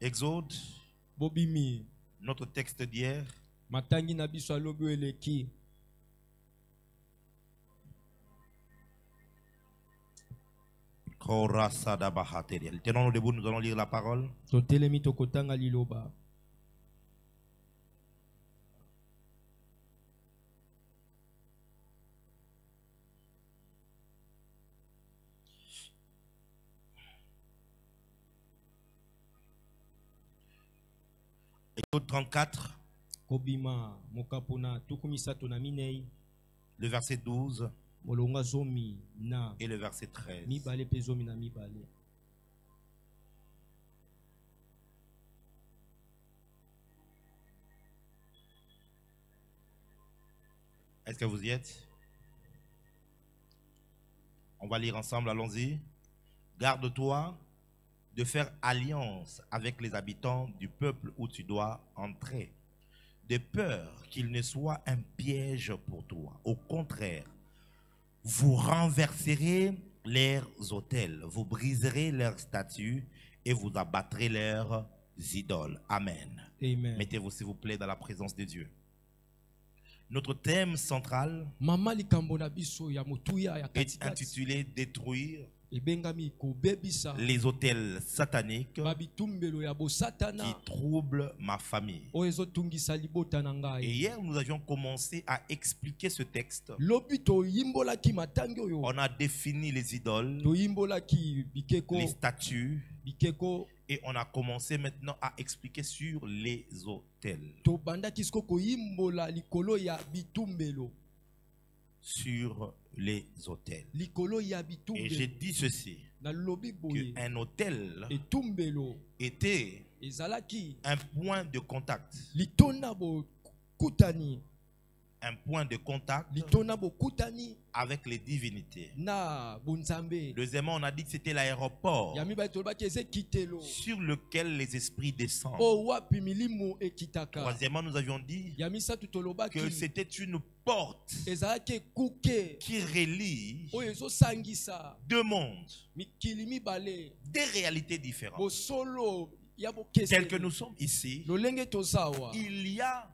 Exode, Bobimi. notre texte d'hier. Matangi na biso alobi eleki. Tenons-nous debout, nous allons lire la parole. Totelemi tokotanga liloba. Exode 34, Kobima mokapona tukumisato na minei. le verset 12 Molonga zomi na et le verset 13. mibale pe zomi na mibale. Est-ce que vous y êtes? On va lire ensemble, allons-y. Garde-toi de faire alliance avec les habitants du peuple où tu dois entrer, de peur qu'il ne soit un piège pour toi. Au contraire, vous renverserez leurs autels, vous briserez leurs statues et vous abattrez leurs idoles. Amen. Amen. Mettez-vous s'il vous plaît dans la présence de Dieu. Notre thème central Mama likambo na biso ya motuya ya est katikati. intitulé Détruire Ebengami kobebisa les autels sataniques babitumbelo ya bosatana qui troublent ma famille. oyo ezotungisa libota na Et ngai. hier, nous avions commencé à expliquer ce texte. Lobi toyimbolaki matangi oyo. On a défini les idoles, Toyimbolaki bikeko les statues, bikeko et on a commencé maintenant à expliquer sur les autels. tobandaki siko koyimbola likolo ya bitumbelo. Sur les autels. Likolo ya Et j'ai dit ceci, na lobi boye qu'un autel etumbelo était ezalaki un point de contact. litona bo kutani Un point de contact litona bo kutani avec les divinités. na bunzambe. Deuxièmement, on a dit que c'était l'aéroport Yami ba tolobaki eze kitelo sur lequel les esprits descendent. o wapi milimo ekitaka. Troisièmement, nous avions dit Yami satu tolobaki que c'était une porte ezalaki kuke qui relie oyo ezosangisa deux mondes, mikili mibale des réalités différentes. bosolo ya Tel que bokeseni nous sommes ici, lolenge tozawa il y a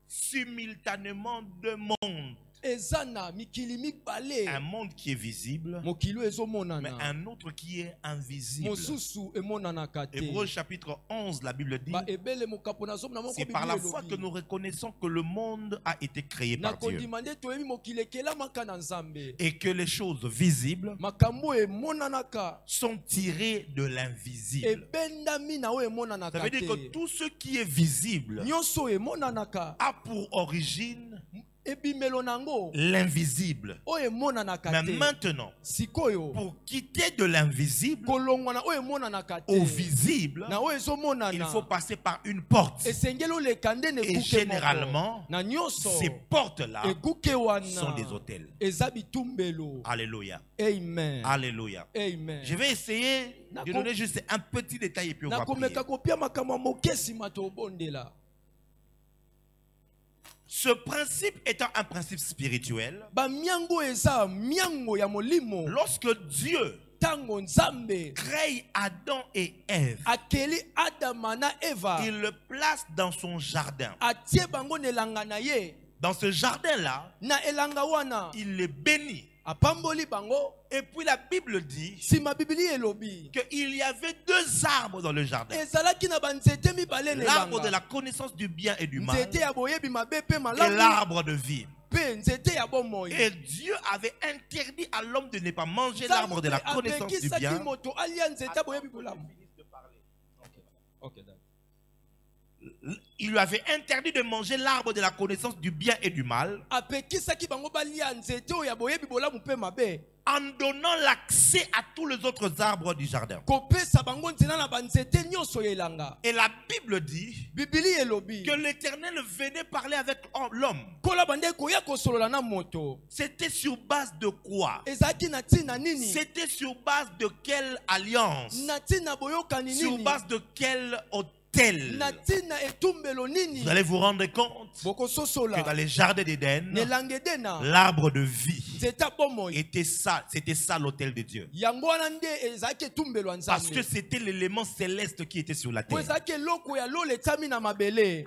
simultanément deux mondes. eza na mikili mibale, Un monde qui est visible, mokili mais ezomonana un autre qui est invisible. mosusu emonanaka te. Hébreux chapitre 11, la Bible dit, Ba ebele mokapo na zomo na moko c'est par la foi que nous reconnaissons que le monde a été créé na par Dieu. kondima nde toyebi mokili ekelamaka na Nzambe, Et que les choses visibles makambo emonanaka sont tirées de l'invisible. ebendami na oyo Ça emonanaka veut dire que te. tout ce qui est visible Nyonso emonanaka a pour origine ebimelo nango l'invisible. oyo emonanaka Mais te. maintenant, Sikoyo pour quitter de l'invisible kolongwa na oyo emonanaka te au visible, na oyo il ezomonana faut passer par une porte. esengeli oleka nde na Et ekuke généralement, moko. Na nyonso ces portes-là ekuke sont wana des hôtels. eza bitumbelo. Alléluia. Amen. Alléluia. Amen. Je vais essayer de donner juste un petit détail et puis on va prier. nakomeka kopia makambo ya moke nsima tobondela. Ce principe étant un principe spirituel, Bamiango eza miango ya molimo. lorsque Dieu Tango Nzambe crée Adam et Ève, akeli Adama na Eva il le place dans son jardin. atie bango na elanga na ye. Dans ce jardin-là, Na elanga wana il les bénit. apamboli bango. Et puis la Bible dit Sima bibili elobi qu'il y avait deux arbres dans le jardin. ezalaki na banzete mibale na L'arbre de elanga. la connaissance du bien et du mal Nzete ya boyebi mabe pe et malamu l'arbre de vie. pe nzete ya bomoi. Et Dieu avait interdit à l'homme de ne pas manger l'arbre de la connaissance du apekisaki bien. moto alia nzete ya boyebi bolamu. Il lui avait interdit de manger l'arbre de la connaissance du bien et du mal Apekisaki bango balia nzete oyo ya boyebi bolamu pe mabe. en donnant l'accès à tous les autres arbres du jardin. Kopesa bango nzela na banzete nyonso ya elanga. Et la Bible dit Bibili elobi que l'Éternel venait parler avec l'homme. kola bande koya kosolola na moto. C'était sur base de quoi? Ezalaki na ntina nini? C'était sur base de quelle alliance? Na ntina boyokani Sur nini? base de quel tel. na tina etumbelo nini Vous allez vous rendre compte que bokososola dans les jardins d'Éden, nelange dena l'arbre de vie nzeta bomoi était ça, c'était ça l'autel de Dieu. yango wana nde ezalaki etumbelo ya Parce nzambe que c'était l'élément céleste qui était sur la po terre. ezalaki eloko ya lola etami na mabele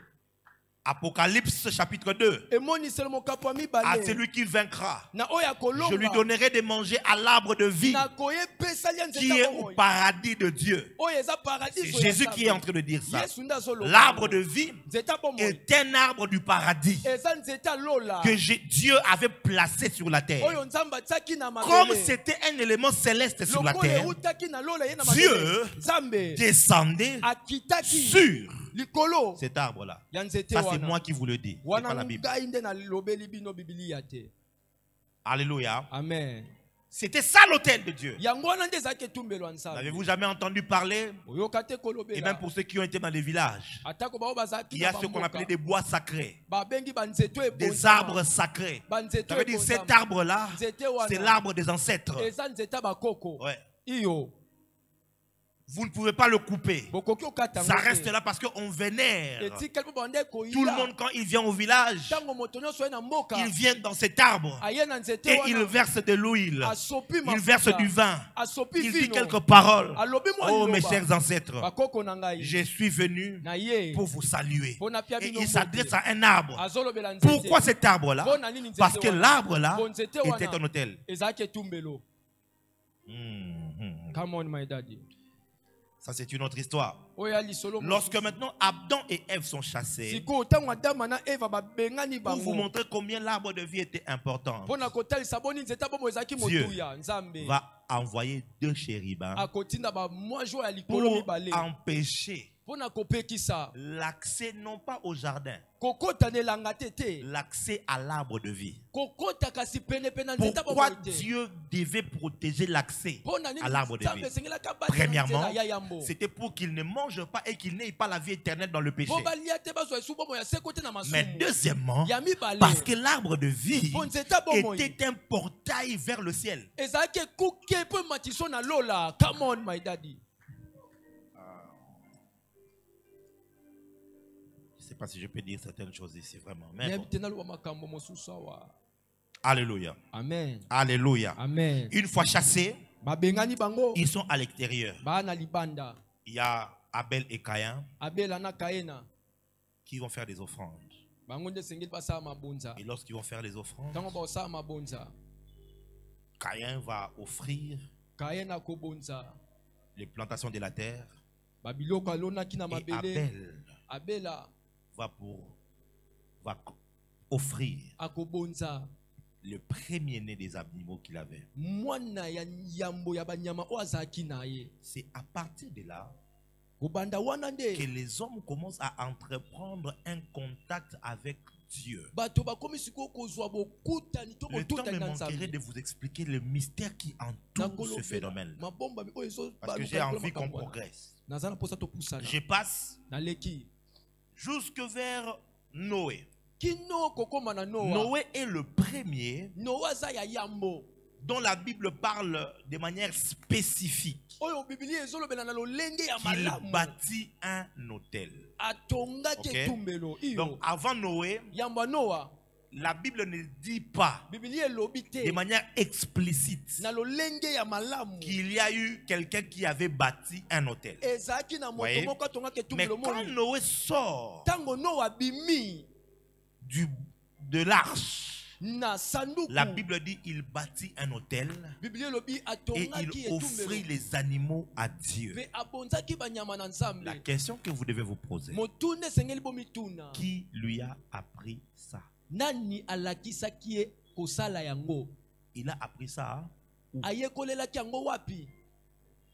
Apocalypse chapitre 2. emoniseli mokapo ya À mibale celui qui vaincra, na oyo je lui akolonga donnerai de manger à l'arbre de vie nakoyepesa lia qui nzeta est au bomoi paradis de Dieu. oyo eza C'est paradiso Jésus qui est en train de dire ça. yesu nde azoloba L'arbre de vie nzeta bomoi est un arbre du paradis eza nzeta lola que Dieu avait placé sur la terre. oyo nzambe atiaki na Comme mabele c'était un élément céleste sur la lokola terre, eutaki na lola ye na Dieu mabele nzambe descendait akitaki sur likolo cet arbre-là. ya nzete Ça, c'est wana moi qui vous le dis. C'est pas wana la Bible. ngai nde nalobeli bino bibilia te Alléluia. amen C'était ça l'autel de Dieu. yango wana nde ezalaki etumbelo ya nzambe N'avez-vous jamais entendu parler? oyoka te Et même kolobela pour ceux qui ont été dans les villages, atako bao bazalaki il y a na ce qu'on bamboka appelait des bois sacrés, babengi banzeto des arbres sacrés. banzeto Ça veut dire cet ebonzama arbre-là, nzete c'est wana l'arbre des ancêtres. eza nzeta bakoko Ouais. iyo Vous ne pouvez pas le couper. bokoki okata Ça yango reste te là parce qu'on vénère. etikali mpo bande Tout le koyila monde, quand il vient au village, ntango moto nyonso ye na mboka il vient dans cet arbre aye na nzete et il wana verse de l'huile. asopi Il verse mafuta du vin. asopi Il dit vino quelques paroles. alobi mwa Oh, mes liloba chers ancêtres, bakoko na ngai je suis venu na ye pour vous saluer. mpo napia Et bino il s'adresse mbote à un arbre. azolobela nzete Pourquoi cet arbre-là? mpo na nini nzete Parce que wana? l'arbre-là Mpo nzete était wana un hôtel. ezalaki etumbelo Mhm. come on my daddy Ça, c'est une autre histoire. oyo ya lisolo Lorsque maintenant Adam et Ève sont chassés, sikoyo ntango adama na eva babengani pour vous bango montrer combien l'arbre de vie était important, mpo na kotalisa boni nzete bomo ezalaki Dieu motuya nzambe va envoyer deux chérubins akotinda bamwa jo ya likolo pour mibale empêcher mpo na kopekisa l'accès non pas au jardin, kokota na elanga te te l'accès à l'arbre de vie. kokota kasi penepene na nzete Pourquoi bomo te Dieu devait protéger l'accès mpo na nini à l'arbre de nzambe vie? esengelaka batela Premièrement, nzela ya yambo c'était pour qu'ils ne mangent pas et qu'ils n'aient pas la vie éternelle dans le péché. mpo balia te bazwa esu bomo ya seko te na Mais masumu deuxièmement, ya mibale parce que l'arbre de vie mpo nzete bomoi était un portail vers le ciel. ezalaki ekuke mpo ematiso na lola come on my daddy Je ne sais pas si je peux dire certaines choses ici vraiment. Mais nayebi bon. te naloba makambo mosusu awa Alléluia. amen Alléluia. amen Une fois chassés, babengani bango ils sont à l'extérieur. baa na libanda Il y a Abel et Caïn abela na kaena qui vont faire des offrandes. bango nde esengeli basala mabonza Et lorsqu'ils vont faire les offrandes, ntango bakosala mabonza Caïn va offrir kaena akobonza les plantations de la terre. babiloko alonaki na Et mabele Abel abela va offrir akobonza le premier-né des animaux qu'il avait. mwana ya yambo ya banyama oyo azalaki na ye C'est à partir de là kobanda wana que nde les hommes commencent à entreprendre un contact avec Dieu. bato bakomi sikoyo kozwa bokutani to Le temps me botutani na manquerait nzambe de vous expliquer le mystère qui entoure ce phénomène. mabombami oyo Parce que j'ai envie qu'on progresse. naza na mposa topusana Je passe naleki jusque vers Noé. kino kokóma na noa Noé est le premier noa aza ya yambo dont la Bible parle de manière spécifique. oyo bibilia ezolobela na lolenge ya Il malamu bâtit un hôtel. atongaki Ok. etumbelo Donc iyo avant Noé, yambo ya noa la Bible ne dit pas bibilia elobi de te manière explicite na lolenge ya malamu qu'il y a eu quelqu'un qui avait bâti un hôtel. ezalaki na moto Voyez? moko atongaki Mais etumbelo quand moni Noé sort ntango noa abimi de l'arche, na sanduku la Bible dit il bâtit un hôtel bibilia elobi et atongaki il offrit etumbelo les animaux à Dieu. mpe abonzaki banyama na La nzambe question que vous devez vous poser, motuna esengeli bomituna qui lui a appris ça? nani alakisaki ye kosala yango Il a appris ça. ayekolelaki yango wapi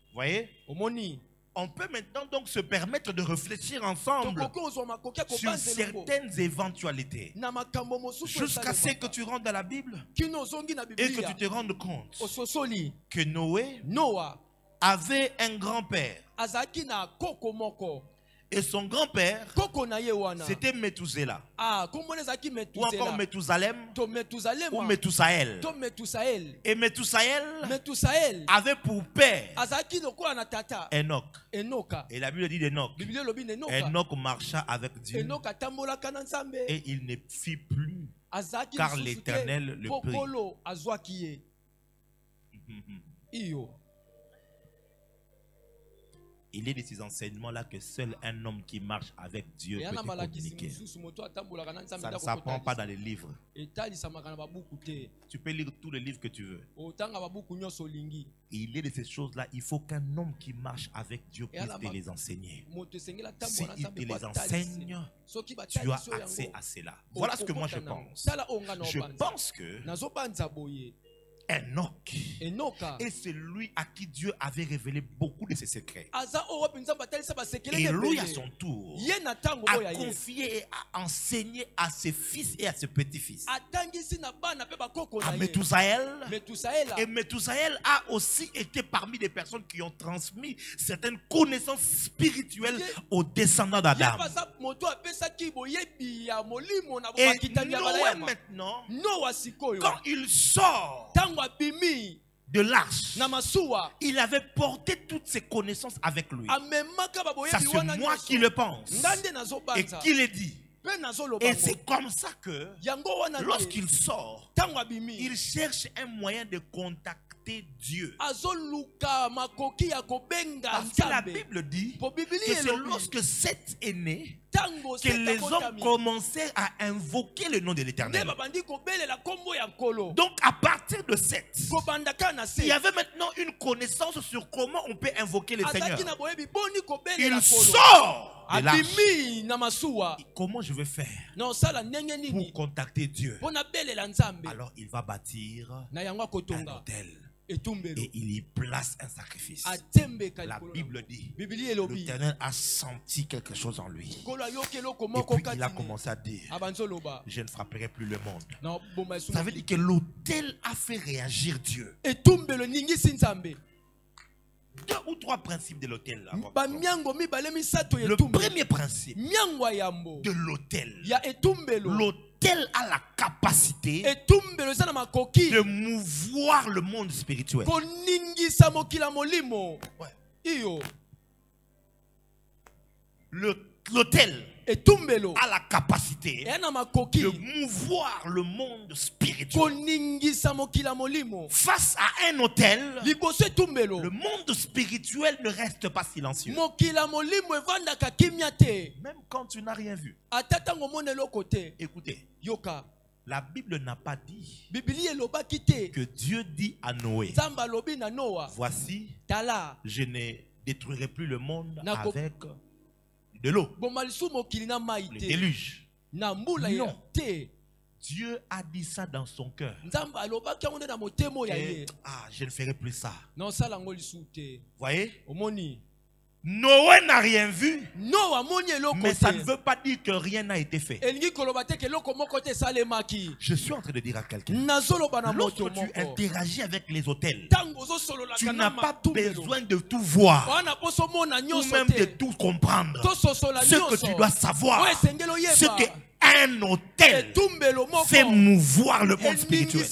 Vous voyez? omoni On peut maintenant donc se permettre de réfléchir ensemble tokoki ozwa makoki ya sur kobanza eloko certaines éventualités. na makambo mosusu Jusqu'à ce que esalemaka. tu rentres dans la Bible kino ozongi na et que bibilia tu te rendes compte ososoli que Noé noa avait un grand-père azalaki na koko moko Et son grand-père, koko na ye wana c'était Methuselah. kombo ezaki Ou encore Methusalem. to Methusalem Ou Methusaël. to Methusael Et Methusaël avait pour père azaki lokola na tata Enoch. Enoka. Et la Bible dit d'Enoch. Bible lobi Enoka. Enoch marcha avec Dieu. Enoka tambolaka na Nzambe. Et il ne fit plus. Azaki Car l'Éternel le prie. pokolo azwaki ye. Iyo. Il est de ces enseignements-là que seul un homme qui marche avec Dieu peut te communiquer. Ça ne s'apprend pas dans les livres. Tu peux lire tous les livres que tu veux. Il est de ces choses-là, il faut qu'un homme qui marche avec Dieu puisse te les enseigner. Si il te les enseigne, tu as accès à cela. Voilà ce que moi je pense. Je pense que Enoch est celui à qui Dieu avait révélé beaucoup de ses secrets. Et lui, à son tour, a confié et a enseigné à ses fils et à ses petits-fils. À Methusaël. Et Methusaël a aussi été parmi des personnes qui ont transmis certaines connaissances spirituelles aux descendants d'Adam. Et Noé maintenant, quand il sort de l'arche, il avait porté toutes ses connaissances avec lui. Ça, c'est moi qui le pense et qui le dit. Et c'est comme ça que lorsqu'il sort, il cherche un moyen de contacter Dieu. Parce que la Bible dit que c'est lorsque Seth est né que les hommes commençaient à invoquer le nom de l'Éternel. Donc à partir de Seth, il y avait maintenant une connaissance sur comment on peut invoquer le Seigneur. Il sort de l'arche. Comment je vais faire pour contacter Dieu? Alors il va bâtir un hôtel. Et il y place un sacrifice. La Bible dit l'Éternel a senti quelque chose en lui. Et puis il a commencé à dire, je ne frapperai plus le monde. Ça veut dire que l'autel a fait réagir Dieu. Deux ou trois principes de l'autel. Le premier principe de l'autel. L'autel a la capacité de mouvoir le monde spirituel. L'autel a la capacité de mouvoir le monde spirituel. Face à un autel, le monde spirituel ne reste pas silencieux. Même quand tu n'as rien vu. Écoutez, la Bible n'a pas dit que Dieu dit à Noé, voici, je ne détruirai plus le monde avec de l'eau, le déluge. Non. Dieu a dit ça dans son cœur. Je ne ferai plus ça. Voyez? Noé n'a rien vu, mais ça ne veut pas dire que rien n'a été fait. Je suis en train de dire à quelqu'un, lorsque tu interagis avec les autels, tu n'as pas besoin de tout voir ou même de tout comprendre. Ce que tu dois savoir, c'est qu'un autel fait mouvoir le monde spirituel.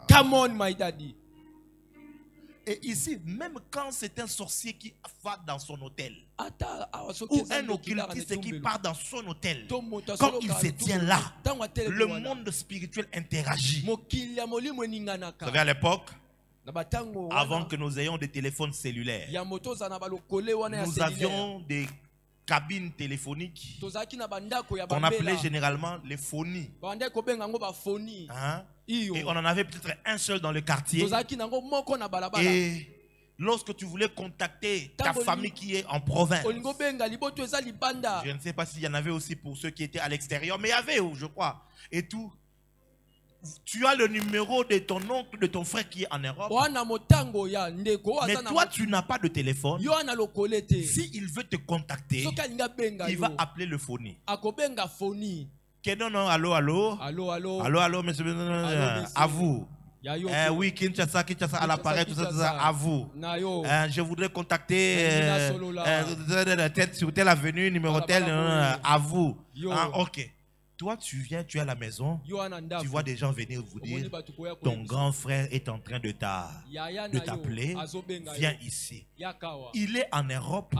Come on, my daddy. Et ici, même quand c'est un sorcier qui va dans son hôtel, ou un occultiste qui part dans son hôtel, quand il se tient là, le monde spirituel interagit. Vous savez, à l'époque, avant que nous ayons des téléphones cellulaires, nous avions des cabines téléphoniques qu'on appelait généralement les phonies. Et on en avait peut-être un seul dans le quartier. Et lorsque tu voulais contacter ta famille qui est en province, je ne sais pas s'il y en avait aussi pour ceux qui étaient à l'extérieur, mais il y avait, je crois, et tout. Tu as le numéro de ton oncle, de ton frère qui est en Europe. Mais toi, tu n'as pas de téléphone. S'il veut te contacter, il va appeler le phonie. Non, allô, allô. Allô, allô, monsieur. À vous. Oui, Kinshasa, à l'appareil, tout ça, à vous. Je voudrais contacter sur telle avenue, numéro tel, à vous. Ok. Toi, tu viens, tu es à la maison, tu vois des gens venir vous dire, ton grand frère est en train de t'appeler, viens ici. Il est en Europe,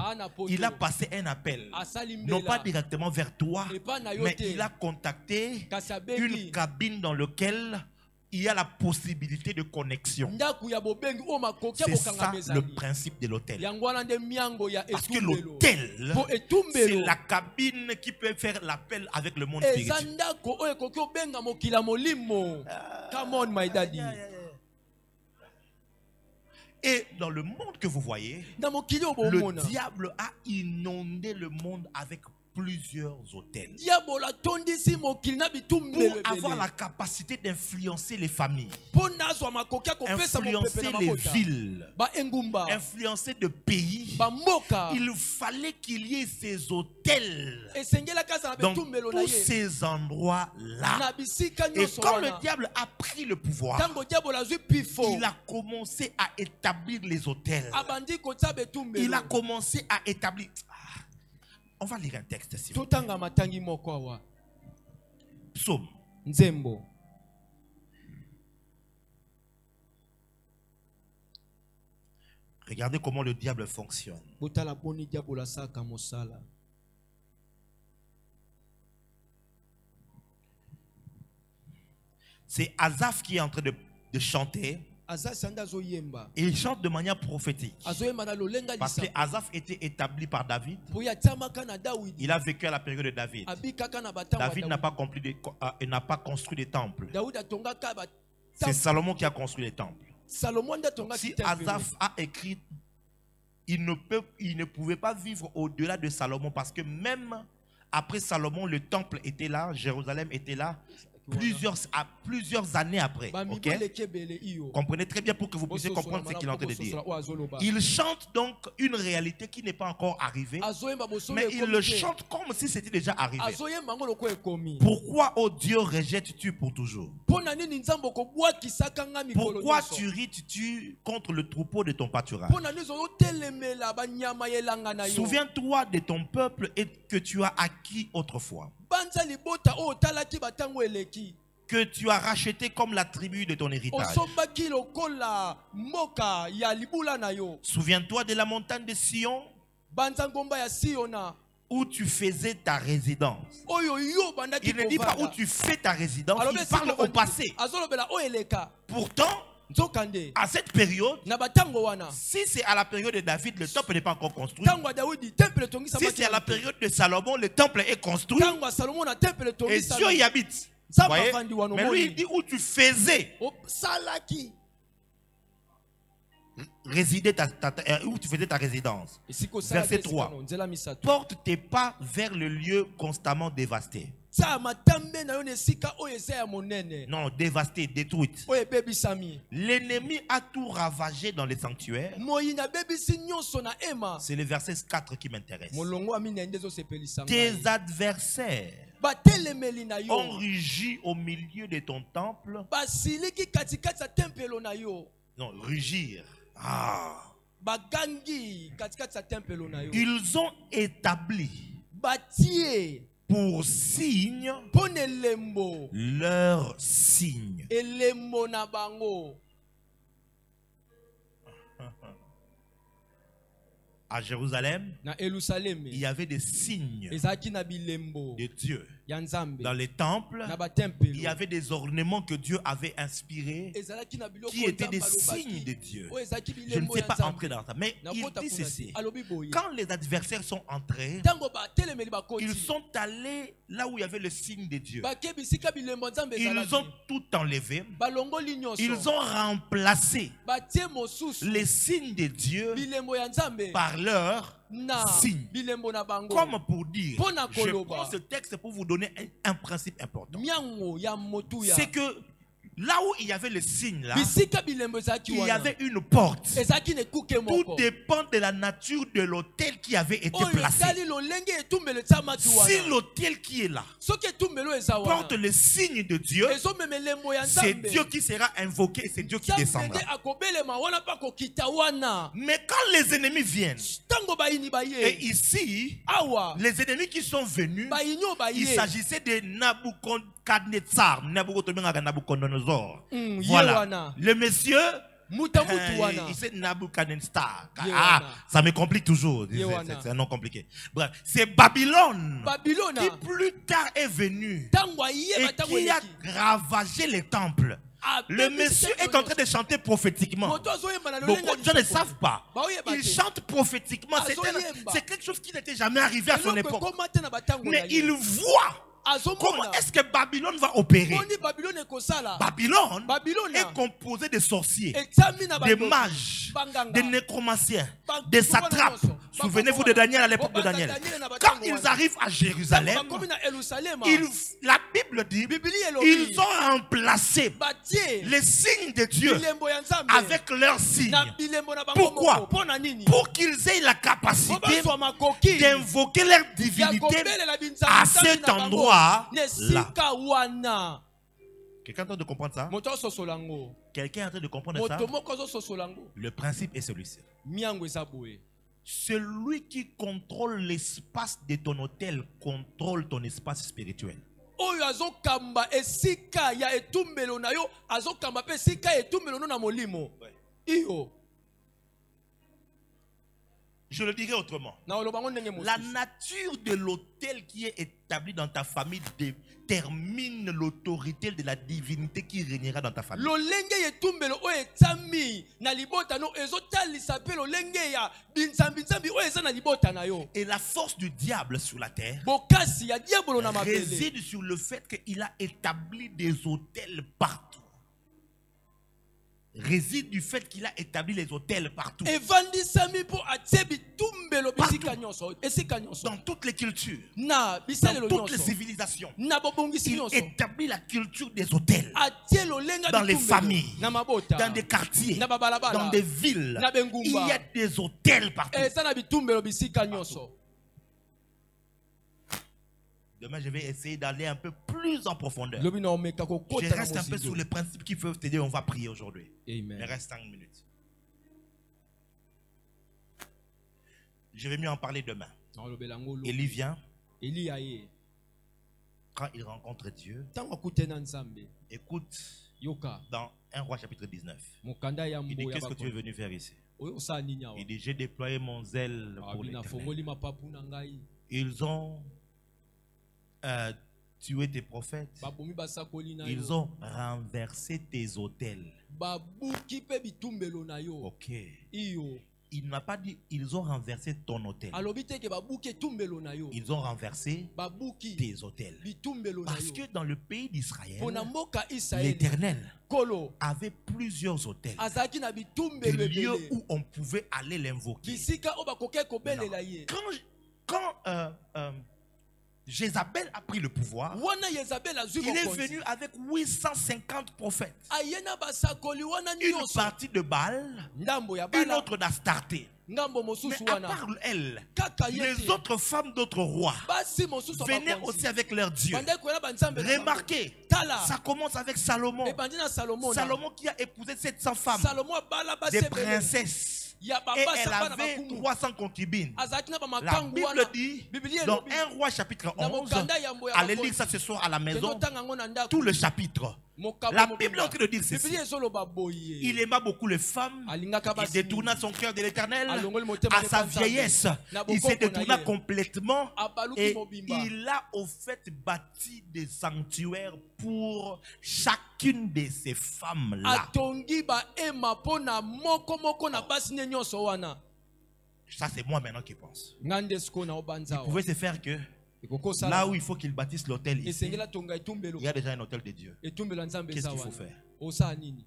il a passé un appel, non pas directement vers toi, mais il a contacté une cabine dans laquelle il y a la possibilité de connexion. C'est ça le principe de l'hôtel. Parce que l'hôtel, c'est la cabine qui peut faire l'appel avec le monde spirituel. Come on, my daddy. Et dans le monde que vous voyez, le diable a inondé le monde avec plusieurs hôtels pour avoir la capacité d'influencer les familles, influencer les villes, influencer des pays. Il fallait qu'il y ait ces hôtels dans tous ces endroits-là. Et quand le diable a pris le pouvoir, il a commencé à établir les hôtels. Il a commencé à établir... On va lire un texte. Psaume. Nzembo. Regardez comment le diable fonctionne. C'est Asaph qui est en train de chanter. Et il chante de manière prophétique. Parce que Asaph était établi par David. Il a vécu à la période de David. David n'a pas construit des temples. C'est Salomon qui a construit les temples. Si Asaph a écrit, il ne pouvait pas vivre au-delà de Salomon, parce que même après Salomon, le temple était là, Jérusalem était là. Plusieurs années après. Okay? Comprenez très bien pour que vous puissiez comprendre ce qu'il est en train de dire. Il chante donc une réalité qui n'est pas encore arrivée, mais il le chante comme si c'était déjà arrivé. Pourquoi, oh Dieu, rejettes-tu pour toujours? Pourquoi tu contre le troupeau de ton pâturage? Souviens-toi de ton peuple et que tu as acquis autrefois, que tu as racheté comme la tribu de ton héritage. Souviens-toi de la montagne de Sion, où tu faisais ta résidence. Il ne dit pas où tu fais ta résidence, il parle au passé. Pourtant, à cette période, si c'est à la période de David, le temple n'est pas encore construit. Si c'est à la période de Salomon, le temple est construit. Et Dieu y habite. Voyez? Mais lui, il dit où tu faisais résider où tu faisais ta résidence. Verset 3. Porte tes pas vers le lieu constamment dévasté. Non, dévasté, détruite. L'ennemi a tout ravagé dans les sanctuaires. C'est le verset 4 qui m'intéresse. Tes adversaires ont rugi au milieu de ton temple. Non, rugir. Ils ont établi pour signe leur signe. À Jérusalem, il y avait des signes de Dieu. Dans les temples, il y avait des ornements que Dieu avait inspirés, qui étaient des signes de Dieu. Je ne sais pas entrer dans ça, mais il dit ceci. Quand les adversaires sont entrés, ils sont allés là où il y avait le signe de Dieu. Ils ont tout enlevé. Ils ont remplacé les signes de Dieu par leur signe. Comme pour dire, je prends ce texte pour vous donner un principe important. C'est que Là où il y avait le signe là, bisika bilembo ezalaki il y wana avait une porte. ezalaki na ekuke Tout moko dépend de la nature de l'autel qui avait été oyo placé. etali lolenge etumbelo etyamaki Si wana l'autel qui est là soki etumbelo eza wana porte le signe de Dieu, ezomema elembo ya c'est nzambe Dieu qui sera invoqué et c'est Dieu qui nzambe descendra. nde akobelema wana mpe akokita wana Mais quand les ennemis viennent, ntango bayini et baye ici, awa les ennemis qui sont venus, bayini oyo il baye s'agissait de Nabucodonosor. Nabucodonosor. ye Voilà. wana Le monsieur, muta mutu wana il c'est Nabucodonosor. Ye Ah, wana. ça me complique toujours. Ye wana. C'est un nom compliqué. Bref, c'est Babylone babilona qui plus tard est venu ntango ayeba et ntango qui a eleki ravagé les temples. Le monsieur est en train de chanter prophétiquement. moto azoyemba na Beaucoup de gens ne savent pas. baoyeba Il te chante prophétiquement. C'est quelque chose qui n'était jamais arrivé à son eloko époque. ekoma te na batango Mais na il ye voit comment azomona est-ce que Babylone va opérer. boni babilone ekosala Babylone babilona est composé de sorciers, etiami na de bato mages, banganga de nécromanciens, Bantu de wana satrapes. nyonso. Souvenez-vous de Daniel à l'époque de Bantu Daniel. Daniel na Quand batango ils wana. arrivent à Jérusalem, bakomi na Yerusalema la Bible dit bibili ils elobi ont remplacé batie les signes de Dieu bilembo ya nzambe avec leurs signes. na bilembo na bango Pourquoi? moko mpo na nini Pour qu'ils aient la po capacité bazwa makoki d'invoquer leur ya divinité kobelela à binzambe cet na bango endroit na là. esika wana Quelqu'un est en train de comprendre ça? moto azososola yango Quelqu'un est en train de comprendre ça? moto moko azososola yango Le principe est celui-ci. miango eza boye Celui qui contrôle l'espace de ton hôtel contrôle ton espace spirituel. oyo azokamba esika ya etumbelo na yo azokamba mpe esika ya etumbelo no na molimo iyo Je le dirai autrement. na oloba ngo ndenge La mosusu nature de l'hôtel qui est établi dans ta famille détermine l'autorité de la divinité qui régnera dans ta famille. lolenge ya etumbelo oyo etami na libota no ezotalisa mpe lolenge ya binzambi oyo eza na libota na yo Et la force du diable sur la terre bokasi ya diabolo na mabele réside sur le fait qu'il a établi des hôtels partout. Réside du fait qu'il a établi les hôtels partout. evandisami mpo atie bitumbelo bisika nyonso esika nyonso Dans toutes les cultures, na dans bisalelo toutes les nyonso civilisations, na bobongisi il nyonso établit la culture des hôtels. atie lolenga Dans les bitumbelo familles, na mabota dans des quartiers, na babalabala dans des villes, na bengumba. il y a des hôtels partout. eza na bitumbelo bisika nyonso Demain, je vais essayer d'aller un peu plus en profondeur. lobi na omeka Je kokota na reste un peu sur mozindo les principes qui peuvent t'aider. On va prier aujourd'hui. Il me amen reste 5 minutes. Je vais mieux en parler demain. na olobela ngo lo Élie vient. eliya ye Quand il rencontre Dieu, ntango akute na nzambe écoute yoka dans 1 Roi chapitre 19. mokanda ya Il dit, mbo ya qu'est-ce que tu es bakoni venu faire ici? oyo osala nini awa Il dit, j'ai déployé mon zèle pour abi l'Éternel. nafongoli mapapu na ngai Ils ont tué tes prophètes. babomi basakoli na Ils yo ont renversé tes autels. babuki mpe bitumbelo na yo Ok. iyo Il n'a pas dit, ils ont renversé ton autel. alobi teke babuki etumbelo na yo Ils ont renversé babuki tes autels. bitumbelo na Parce yo que dans le pays d'Israël, mpo na mboka israeli l'Éternel kolo avait plusieurs autels. azalaki na Des bitumbelo lieux ebele où on pouvait aller l'invoquer. bisika oyo bakoki kobelela ye Quand Jézabel a pris le pouvoir, wana yezabel azwi il est bokonzi venu avec 850 prophètes. aye na basakoli wana Une nyonso partie de Baal, ndambo ya une bala autre d'Astarté. ngambo Mais mosusu à wana part elle, kaka ye les te autres femmes d'autres rois basi mosusu ya venaient bakonzi aussi avec leur Dieu. bandaki koyela banzambe na bango. Remarquez, tala ça commence avec Salomon. ebandi na salomo Salomon qui a épousé 700 femmes, salomo abala basi des ebele princesses. ya Et babasa elle bana avait bakumu 300 concubines. azalaki na La bamakangu Bible wana dit, bibili dans elobi 1 Roi chapitre na 11, mokanda yambo ya allez bakonzi. lire ça ce soir à la maison, tozotanga yango na ndako tout le chapitre. Mokabo La mobimba. Bible est en train de dire ceci. bibili ezoloba boye Il aima beaucoup les femmes. alingaka Il basi détourna son cœur de l'Éternel. alongoli motema À ne sa banzambe. vieillesse, Na il se bokoko na détourna ye. complètement. abaluki Et mobimba il a au fait bâti des sanctuaires pour chacune de ces femmes-là. atongi baema mpo na moko na basi ne nyonso wana Ça, c'est moi maintenant qui pense. nga nde sikoyo na obanza Vous awa pouvez se faire que là où il faut qu'il bâtisse l'hôtel ici, esengeli atonga etumbelo il y a déjà un hôtel de Dieu. etumbelo ya nzambe Qu'est-ce eza qu'il faut wana faire? osala nini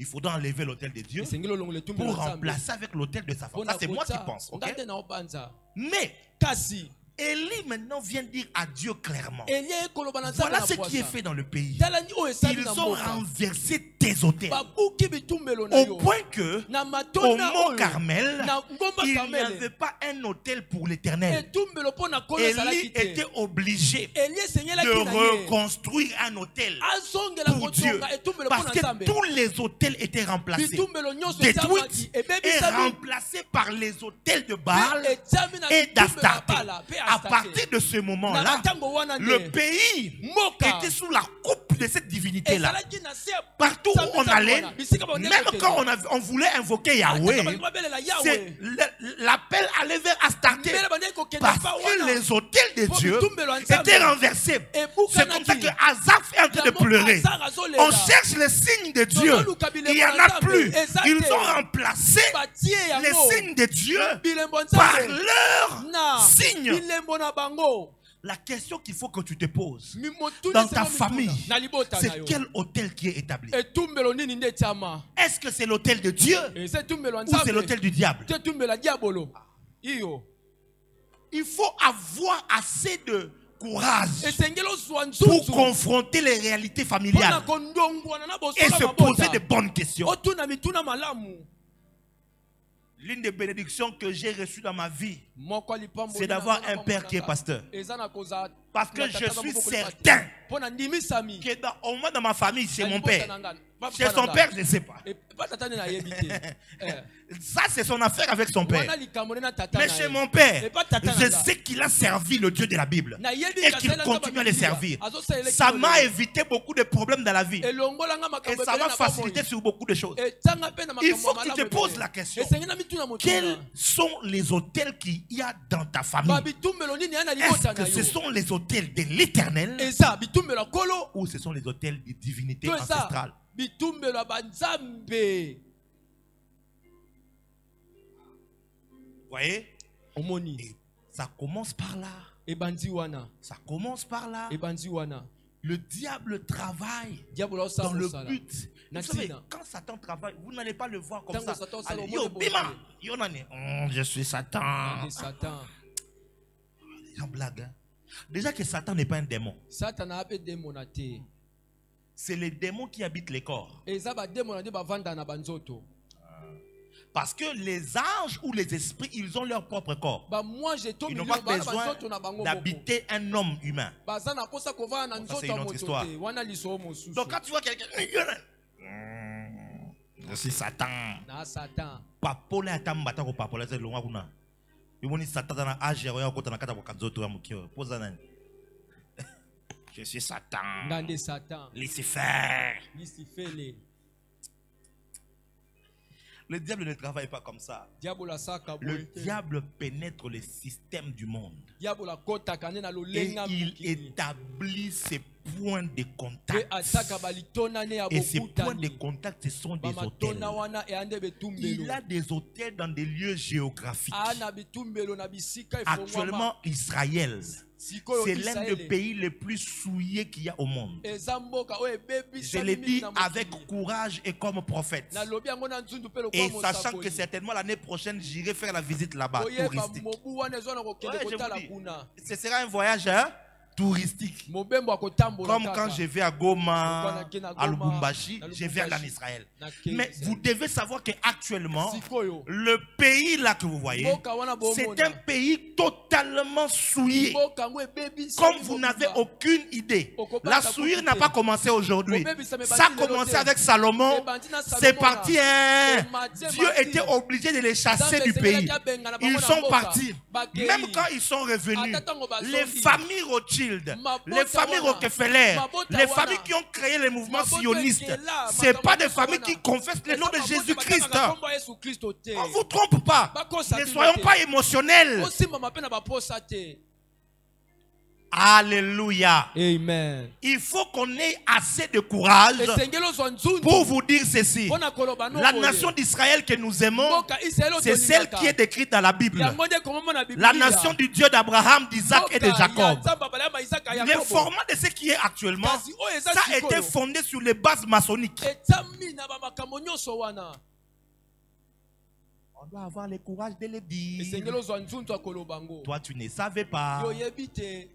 Il faudra enlever l'hôtel de Dieu esengeli olongola etumbelo pour ya nzambe remplacer avec l'hôtel de sa femme. mpo Ça, c'est moi qui kota pense. ok? nga nde na obanza Mais kasi Élie maintenant vient dire à Dieu clairement. Elie ekoloba na Voilà Nzambe ce na qui est poasa. fait dans le pays. Tala ni oyo esali Ils na ont mboka. renversé tes hôtels. Babuki bitumbelo na Au yo. point que Na au matona mont oyo. Carmel, Na ngomba il n'y Carmel. avait pas un hôtel pour l'Éternel. Etumbelo po na kolo Élie salaki te. était obligé Elie esengelaki de na ye. reconstruire un hôtel Azongela pour Dieu. kotonga etumbelo po Parce na que Nzambe. tous les hôtels étaient remplacés, Bitumbelo nyonso détruits esamaki et ebebisami. remplacés par les hôtels de Baal Pe etami na et bitumbelo ya d'Astarté. Bala, pe À Astarté. partir de ce Na moment-là, matango wana nde. le pays Mboka. était sous la coupe de cette divinité-là. Ezalaki na se ya Partout où on Nzambe allait, wana. Bisika ba même ondeko quand kende. on voulait invoquer Yahweh, Ataka balingi babelela Yahweh. c'est l'appel allait vers Astarté. Mbele bandeki kokende Parce pa que wana. les hôtels de Po Dieu bitumbelo ya Nzambe. étaient renversés. Ebuka C'est comme ça naki. que Azaph est en train de Yango pleurer. Azar azolela. On cherche les signes de Dieu. Il n'y en a plus. Ils ont remplacé Batie yango. les signes de Dieu Bilembo par Nzambe. leurs Na signes. bilembo na bango. La question qu'il faut que tu te poses Mimotuni dans sema ta famille, mituna. Na libota na c'est yo. quel hôtel qui est établi? Etumbelo nini nde tiama. Est-ce que c'est l'hôtel de Dieu Ese tumbelo ya ou c'est Nzambe. l'hôtel du diable? Te tumbelo ya diabolo. Iyo. Il faut avoir assez de courage Esengelo zwa pour nzuzu. confronter les réalités Pona familiales kondongwana na et bosoka se mabota. poser de bonnes questions. Otuna mituna malamu. L'une des bénédictions que j'ai reçues dans ma vie, Moko lipambo. c'est d'avoir un père qui est pasteur. Ezana koza. Parce que je suis certain Pona ndimi sami. que au moins dans ma famille, c'est Na mon libota père. na ngana. Papa Chez na son ngana. père, je ne sais pas. Et pas tata na yebi te. Ça, c'est son affaire avec son père. Wana likambo na tata Mais na chez ye. mon père, Et pas tata je na nga. sais qu'il a servi le Dieu de la Bible Na yebi et ka qu'il sala continue à le nzaba servir. Azo sala Ça lekolo. m'a évité beaucoup de problèmes dans la vie. Elongola nga Et makambo ça ebele m'a na facilité bomoi. sur beaucoup de choses. Etanga pe na Il makambo faut que tu malamu te poses ebele. la question. Esengena mituna motuna. Quels sont les hôtels qu'il y a dans ta famille? Ba bitumbelo nini yana Est-ce libota que na ce yo. sont les hôtels de l'éternel Eza bitumbelo kolo. ou ce sont les hôtels des divinités To eza ancestrales? bitumbelo ya banzambe. Vous voyez? Omoni. Et ça commence par là. Ebandi wana. Ça commence par là. Ebandi wana. Le diable travaille Diabolo dans sa le sala. but. Vous Na savez, tina. quand Satan travaille, vous n'allez pas le voir comme Tango ça. Satan sala Allez, omone yo, bo bima, sala. yo, nani. Je suis Satan. Ni Satan. Les gens blaguent. Hein? Déjà que Satan n'est pas un démon. Satan a appelé démon na te. C'est les démons qui habitent les corps. Eza ba démon na de ba vanda na banzoto. Parce que les anges ou les esprits, ils ont leur propre corps. Ba moi j'ai to Ils n'ont million pas ba besoin banzoto na bango. d'habiter un homme humain. Baza na kosa kova na Ça, nzoto c'est ya une autre moto histoire. te. Wana liso mosusu. Donc quand tu vois quelqu'un, je suis Satan. Na Satan. Papola atambata ko papola ze longa kuna. Yomoni Satan na age ya kota na kata kwa kanzoto ya mukio. Poza nani? Je suis Satan. Ngande Satan. Lucifer. Lisifele. Le diable ne travaille pas comme ça. Diabolo saka Le boite. diable pénètre le système du monde. Diabolo kota kane na Et lolenga il mukili. établit ses points de Pe contact. ataka balitona ne ya Et ces points de bokutani. contact, ce sont des Ba hôtels. matona wana e ande betumbelo. Il a des hôtels dans des lieux géographiques. Ana bitumbelo na bisika ifongwama. Actuellement, Israël, Sikoyo c'est l'un des Israël. pays les plus souillés qu'il y a au monde. Eza mboka oyo Je ebebisa l'ai mimi dit na avec mokili. courage et comme prophète. Nalobi yango na nzundu pe Et lokwa sachant que mosakoli. certainement l'année prochaine, j'irai faire la visite là-bas, Oyeba touristique. mobu wana ezwa na kokende Ouais, je kotala vous dis. kuna. Ce sera un voyage touristique. Mobembo akotambola Comme kaka. quand je vais à Goma, à Lubumbashi, je vais aller en Israël. Na Kenya. Mais vous devez savoir qu'actuellement, Sikoyo. le pays là que vous voyez, Mboka wana c'est bomona. un pays totalement souillé. Mboka yango ebebisa Comme mimi vous mobimba. n'avez aucune idée, Okopata la souillure kuti n'a te. pas commencé aujourd'hui. Obebisa me Ça a bandi lelo commencé te. avec Salomon. Ebandi na Salomon C'est na. parti. Hein. Emati, Dieu emati. était obligé de les chasser Nzambe du pays. esengelaki abenga na bango Ils na sont mboka. partis. Bakei. Même quand ils sont revenus, Ata tango bazongi. les familles Rothschild, Mabota les familles wana. Rockefeller, Mabota les wana. familles qui ont créé les mouvements Mabota sionistes, ekela, ce n'est pas des makambo familles wana. qui confessent le nom de Eza mabota Jésus-Christ. bakangaka kombo ya Yesu Kristo te. On ne vous trompe pas. Bakosa Ne bino soyons te. pas émotionnels. Osimbama pe na baposa te. Alléluia. Amen. Il faut qu'on ait assez de courage Esengeli ozwa nzundu. pour vous dire ceci. Mpona koloba no La boye. nation d'Israël que nous aimons, Mboka Israel oyo c'est celle tolingaka. qui est décrite dans la Bible. Yango nde ekomama na La Biblia. nation du Dieu d'Abraham, d'Isaac et de Mboka ya Jacob. Nzambe abala ya Isaka ya Le Yakobo. format de ce qui est actuellement, Kasi oyo eza ça a été sikoyo. fondé sur les bases maçonniques. Etami na bamakambo nyonso wana. On doit avoir le courage de le dire. esengeli ozwa nzunzu akoloba yango. Toi, tu ne savais pas. Yo yebi te.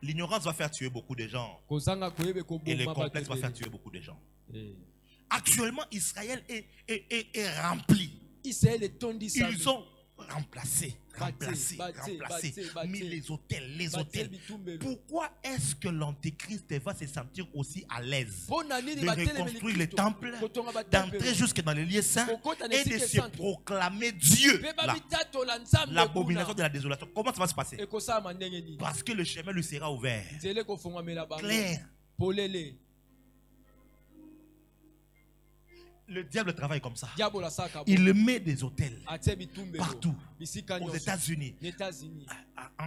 L'ignorance va faire tuer beaucoup de gens. Kozanga koyebe koboma Et le bato complexe va ebele. faire tuer beaucoup de gens. Eh. Actuellement, Israël est rempli. Israël etondisa. Ils ont remplacé, Bâti. mis les hôtels, Batel bitumbelo. Pourquoi est-ce que l'antéchrist va se sentir aussi à l'aise Mpona nini de batelemeli reconstruire le Kristo? temple, Kotonga batemple. d'entrer jusque dans les lieux saints Kokota na et de esika se santo. proclamer Dieu Mpe là, babitatola Nzambe l'abomination kuna. de la désolation? Comment ça va se passer? Ekosala ndenge nini? Parce que le chemin lui sera ouvert. Nzela ekofungwamela bango. Clair. Polele. Le diable travaille comme ça. Diable asaka. Il met des hôtels Atie bitumbelo. partout. Bisika Aux nyonso. États-Unis, États-Unis.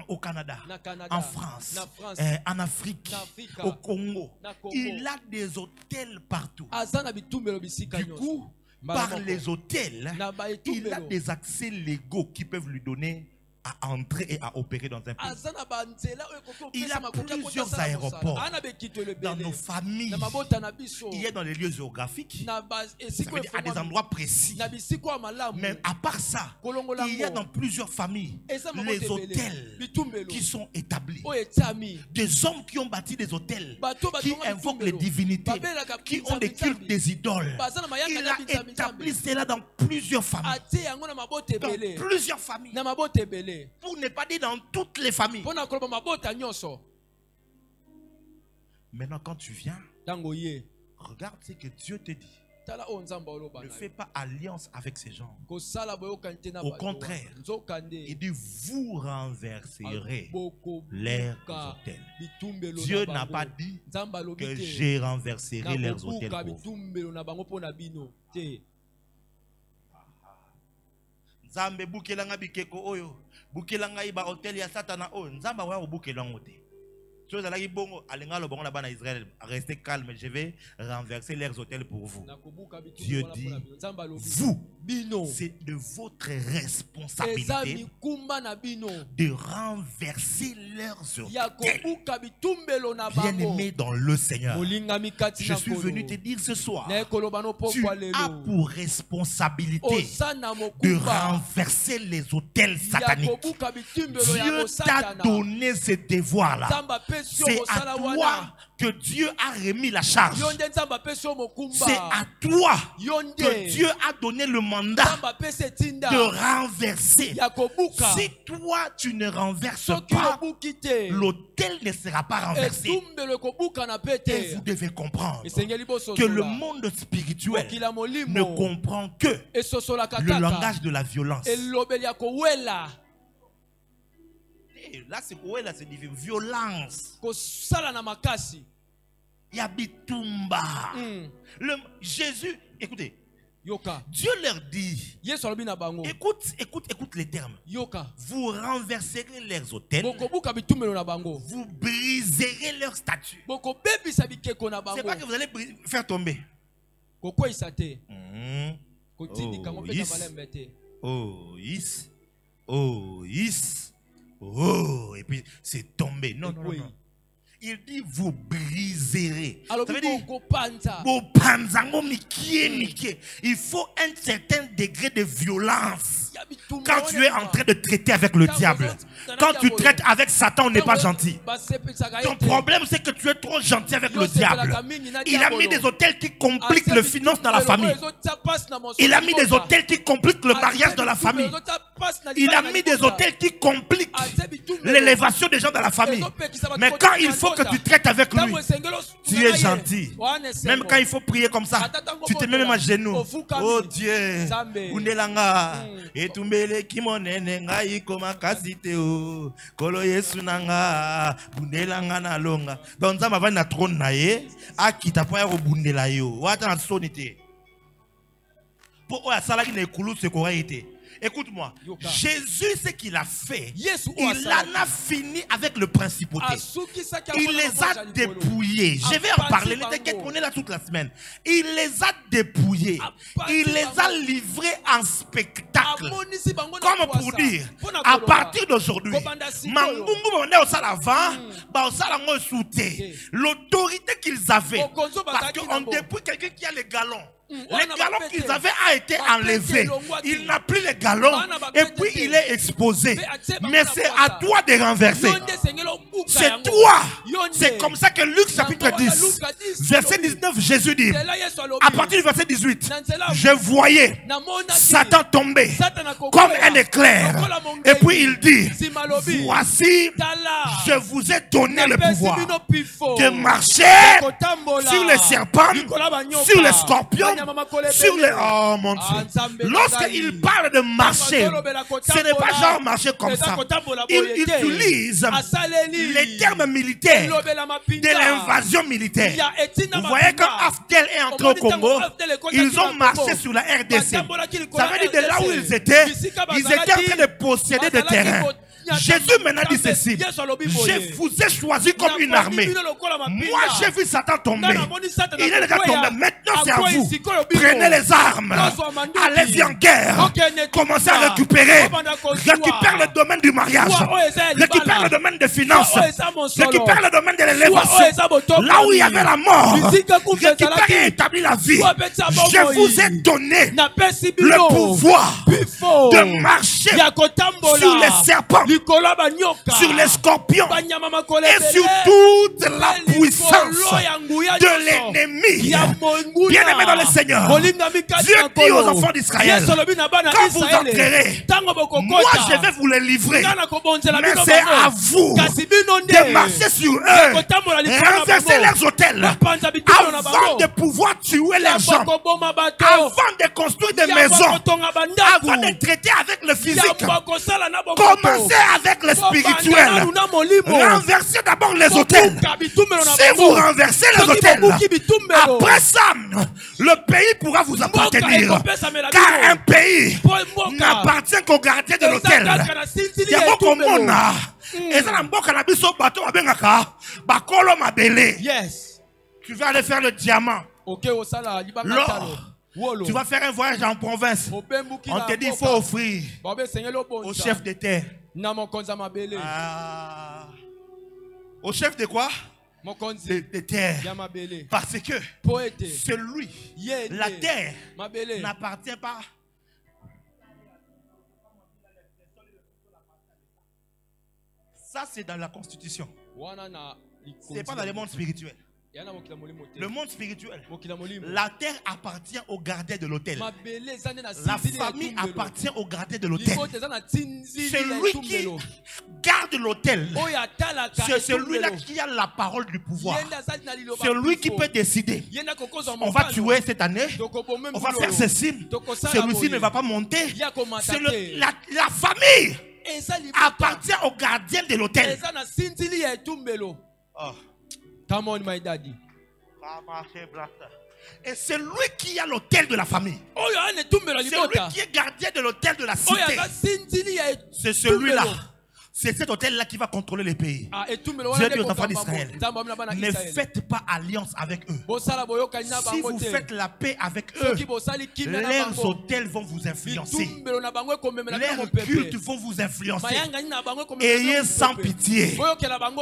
au Canada, Na Canada. en France, Na France. en Afrique, Na Afrika. au Congo. Na Congo. Il a des hôtels partout. Aza na bitumbelo bisika Du nyonso. coup, Mbala par moko. les hôtels, Na ba il a etumbelo. des accès légaux qui peuvent lui donner à entrer et à opérer dans un pays. Aza na ba nzela oyo ekoki Il opesa a makoki akota plusieurs sala aéroports. mosala. Ana bekito lebele. Dans nos familles, Na mabota na biso. il est dans les lieux géographiques, Na ba ça esiko veut dire à des endroits précis. na bisiko ya malamu. Mais à part ça, Kolongola il y a ngo. dans plusieurs familles Eza mabota les ebele. hôtels Bitumbelo. qui sont établis. Oyo etiami. Des hommes qui ont bâti des hôtels, Bato qui batonga invoquent les bitumbelo. divinités, Babelaka qui pinza ont des bitsambi. cultes des idoles. Baza na mayanga Il na a bitsambi établi bitsambi. cela dans plusieurs familles. Atie yango na mabota Dans ebele. plusieurs familles. Na mabota ebele. Pour ne pas dire dans toutes les familles. Mpona koloba mabota nyonso. Maintenant, quand tu viens, Tango ye. regarde ce que Dieu te dit. Tala o nzamba oloba Ne na fais yo. pas alliance avec ces gens. Kosala boyokani te na Au bato contraire, wana. Nzokande. Il dit, vous renverserez Boko leurs buka hôtels. bitumbelo Dieu na n'a bango. pas dit Nzamba alobi que te. j'ai renverserai Na leurs hôtels kobuka pour vous. bitumbelo na bango mpona bino te. Nzambe bukelanga bikeko oyo. Bukelanga iba hôtel ya satana oyo. Nzamba wa bukelanga te. Chose à la bongo, alenga lo bongo là-bas en Israël. Restez calme, je vais renverser leurs hôtels pour vous. Na kobuka bitumbelo Dieu wana dit, mpona bino. Nzamba alobi. vous, Bino. c'est de votre Eza responsabilité mikumba na bino. de renverser leurs Ya hôtels. kobuka bitumbelo na bango. Bien-aimé dans le Seigneur, Molingami kati je na suis kolo. venu te dire ce soir, Na ekoloba no tu pokwa as lelo. pour responsabilité Osana de mokumba. renverser les hôtels Ya sataniques. kobuka bitumbelo ya Dieu t'a kosatana. donné ce devoir-là. Nzamba pesi yo C'est à mosala toi wana. que Dieu a remis la charge. Yo nde nzamba pesi yo mokumba. C'est à toi Yo que nde Dieu a donné le mandat nzamba pesi etinda. de renverser. Ya kobuka. Si toi tu ne renverses Soki pas, obuki te. l'autel ne sera pas renversé. Etumbelo kobuka na Et pete. vous devez comprendre Esengeli bososola. que le monde spirituel Mokila molimo. ne comprend que Esosolaka le kaka. langage de la violence. Elobeli ya kowela. Et là, c'est quoi là? C'est difficile. Violence. Kosala na makasi. Yabitumba. Mm. Jésus, écoutez, Yoka. Dieu leur dit, Yesu alobi na bango. écoute les termes. Yoka. Vous renverserez leurs hôtels, Bokobuka bitumbelo na bango. vous briserez leurs statues. Boko bebisa bikeko na C'est pas que bango. vous allez faire tomber. Kokweyisa te. Mhm. Kotindika mo Oh, peta yes. malembe te. Oh, yes. Oh, yes. Oh, et puis c'est tombé. Non, non, non, non. Il dit vous briserez. Ça Alobi veut dire bokopanza. bopanzango mikie, mikie. Il faut un certain degré de violence. Ya bitumba Quand tu es wana. en train de traiter avec le diable, quand tu traites avec Satan, on n'est pas gentil. Basepesaka Ton ye te. problème, c'est que tu es trop gentil avec le Yo sepelaka diable. mingi na Il a mis diabolo. des hôtels qui compliquent Asa les finances dans la bitumbelo famille. oyo ezotia pasi na mosolo Il a mis des mboka. hôtels qui compliquent le Asa mariage dans la bitumbelo famille. ezotia pasi na Il a libala na mis des libota. hôtels qui compliquent Asa bitumbelo l'élévation des gens dans la famille. ezopekisa bato Mais kotika quand il faut que ndota. tu traites avec lui, Ntango esengeli tu osungana es ye. gentil. Wana esengo. Même quand il faut prier comme ça, tu te mets même à genoux. Oh Dieu, Bundelanga, etumbele kimonene ngai koma kasite o, kolo Yesu nanga, bundelanga na longa. Donc ça va na trône na ye, akita po ya ko bundela yo. Wata na sonité. Po o asala ki na ekulu se ko été. Écoute-moi. Yoka. Jésus, ce qu'il a fait, Yesu il oasala. en a fini avec le principauté. Asukisaka Il mwana les mobali a likolo. dépouillés. Je vais en Apasi parler. Ne bango. t'inquiète, on est là toute la semaine. Il les a dépouillés. Apasi Il les a bango. livrés en spectacle. Amonisi bango na Comme pour kwasa. dire, Pona à koloba. partir d'aujourd'hui, Kobanda sikoyo. Mangungu on est au salavant, au salango souté. L'autorité qu'ils avaient, Bokonzo parce bazaki qu'on nango. dépouille quelqu'un qui a les galons. Les Wana galons bapete. qu'ils avaient a été Bapete enlevés. longwati. Il n'a plus les galons. Wana bapete Et puis te. il est exposé. Pe atse bango Mais na c'est kwasa. à toi de renverser. Yonde sengelo buka C'est yango. toi. Yonde. C'est comme ça que Luc chapitre Yango wana 10, Luka 10, verset alobi. 19, Jésus dit, Nzela Yesu alobi. à partir du verset 18, Na nzela je voyais namona Satan tomber Satan akokoya. comme un éclair. Lokola mongeli. Et puis il dit, Nsima alobi. voici, Tala. je vous ai donné le Napesi pouvoir bino pifo. de marcher Kotambola. sur les serpents, Likola banyoka. sur les scorpions, Banyama makolebele. sur les... Oh mon Ah, Dieu. Nzambe Lorsqu'il Nazali. parle de marcher, ce n'est pas genre marcher comme ça. Il utilise les termes militaires de l'invasion militaire. Vous voyez quand Aftel est entré au Congo, ils ont marché sur la RDC. Ça veut dire de là où ils étaient en train de posséder des terrains. Jésus maintenant dit ceci, je vous ai choisi comme une armée. Moi j'ai vu Satan tomber. Il est déjà tombé. Maintenant c'est à vous. Prenez les armes. Allez-y en guerre. Commencez à récupérer. Récupère le domaine du mariage. Récupère le domaine des finances. Récupère le domaine de l'élévation. Là où il y avait la mort. Récupère et établis la vie. Je vous ai donné le pouvoir de marcher sur les serpents, sur les scorpions et sur toute la puissance de l'ennemi. Bien-aimé dans le Seigneur, Dieu dit aux enfants d'Israël, quand vous entrerez, moi je vais vous les livrer, mais c'est à vous de marcher sur eux, renverser leurs hôtels, avant de pouvoir tuer les gens, avant de construire des maisons, avant de traiter avec le physique. Commencez avec le spirituel. Renversez d'abord les hôtels. Si vous renversez les hôtels, après ça, le pays pourra vous appartenir. Car un pays n'appartient qu'au gardien de l'hôtel. Yes. Tu vas aller faire le diamant. L'or. Tu vas faire un voyage en province. On te dit il faut offrir au chef de terre. Ah. Au chef de quoi? De terre. Parce que celui, la terre n'appartient pas. Ça c'est dans la constitution. Ce n'est pas dans le monde spirituel. Le monde spirituel, la terre appartient au gardien de l'autel. La famille appartient au gardien de l'autel. Celui qui garde l'autel, c'est celui-là qui a la parole du pouvoir. C'est lui qui peut décider. On va tuer cette année, on va faire ceci. Celui-ci ne va pas monter. C'est la famille appartient au gardien de l'autel. Oh. Come on, my daddy. Et c'est lui qui a l'autel de la famille. C'est lui qui est gardien de l'autel de la cité. C'est celui-là. C'est cet hôtel-là qui va contrôler les pays. Dieu dit aux enfants d'Israël, ne faites pas alliance avec eux. Si vous faites la paix avec eux, leurs hôtels vont vous influencer. Leurs cultes vont vous influencer. Ayez sans pitié.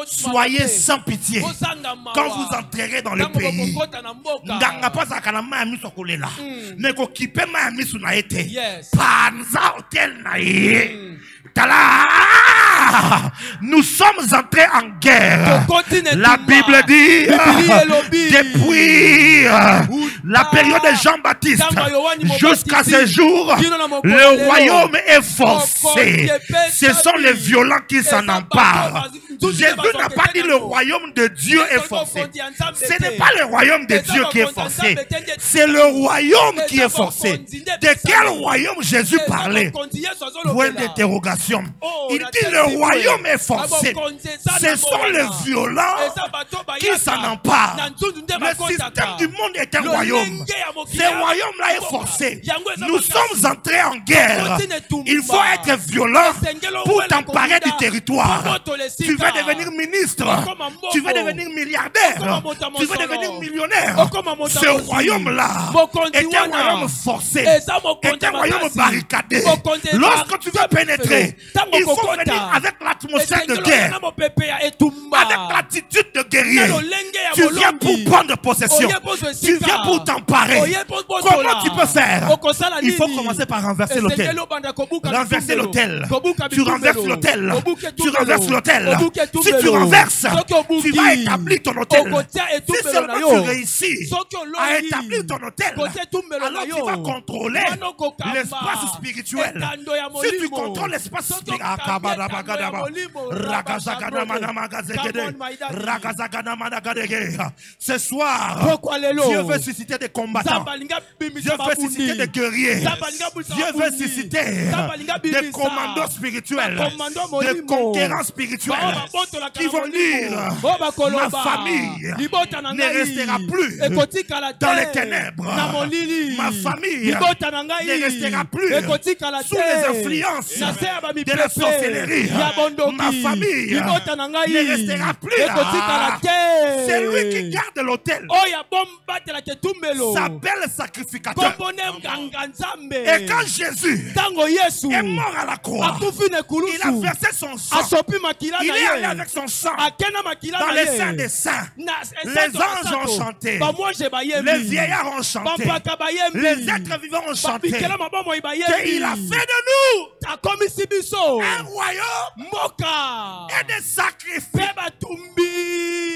Soyez sans pitié. Quand vous entrerez dans le pays, nganga pas akana mami sokolela. Neko kipe mami sunaete. Panza hôtel nae. Nous sommes entrés en guerre. La Bible dit depuis la période de Jean-Baptiste jusqu'à ce jour, le royaume est forcé. Ce sont les violents qui s'en emparent. Jésus n'a pas dit le royaume de Dieu est forcé. Ce n'est pas le royaume de Dieu qui est forcé. C'est le royaume qui est forcé. De quel royaume Jésus parlait? Point d'interrogation. Il dit le royaume est forcé. Ce sont les violents qui s'en emparent. Le système du monde est un royaume. Ce royaume-là est forcé. Nous sommes entrés en guerre. Il faut être violent pour t'emparer du territoire. Tu veux devenir ministre. Tu veux devenir milliardaire. Tu veux devenir millionnaire. Ce royaume-là est un royaume forcé. Est un royaume barricadé. Lorsque tu veux pénétrer, il faut venir avec l'atmosphère de guerre. Avec l'attitude de guerrier. Tu viens pour prendre possession. Tu viens pour t'emparer. Comment tu peux faire? Il faut commencer par renverser l'autel. Renverser l'autel. Tu renverses l'autel. Tu renverses l'autel. Si tu renverses, tu vas établir ton autel. Si seulement tu réussis à établir ton autel, alors tu vas contrôler l'espace spirituel. Si tu contrôles l'espace spirituel, ce soir, Dieu veut susciter des combattants. Dieu veut susciter des guerriers. Dieu veut susciter des commandos spirituels, des conquérants spirituels qui vont dire ma famille ne restera plus dans les ténèbres. Ma famille ne restera plus sous les influences de la sorcellerie. Ma famille ne restera plus là. C'est lui qui garde l'autel. S'appelle sacrificateur. Et quand Jésus est mort à la croix, il a versé son sang. Il est allé avec son sang dans les saints des saints. Les anges ont chanté. Les vieillards ont chanté. Les êtres vivants ont chanté. Il a fait de nous un royaume et des sacrifices.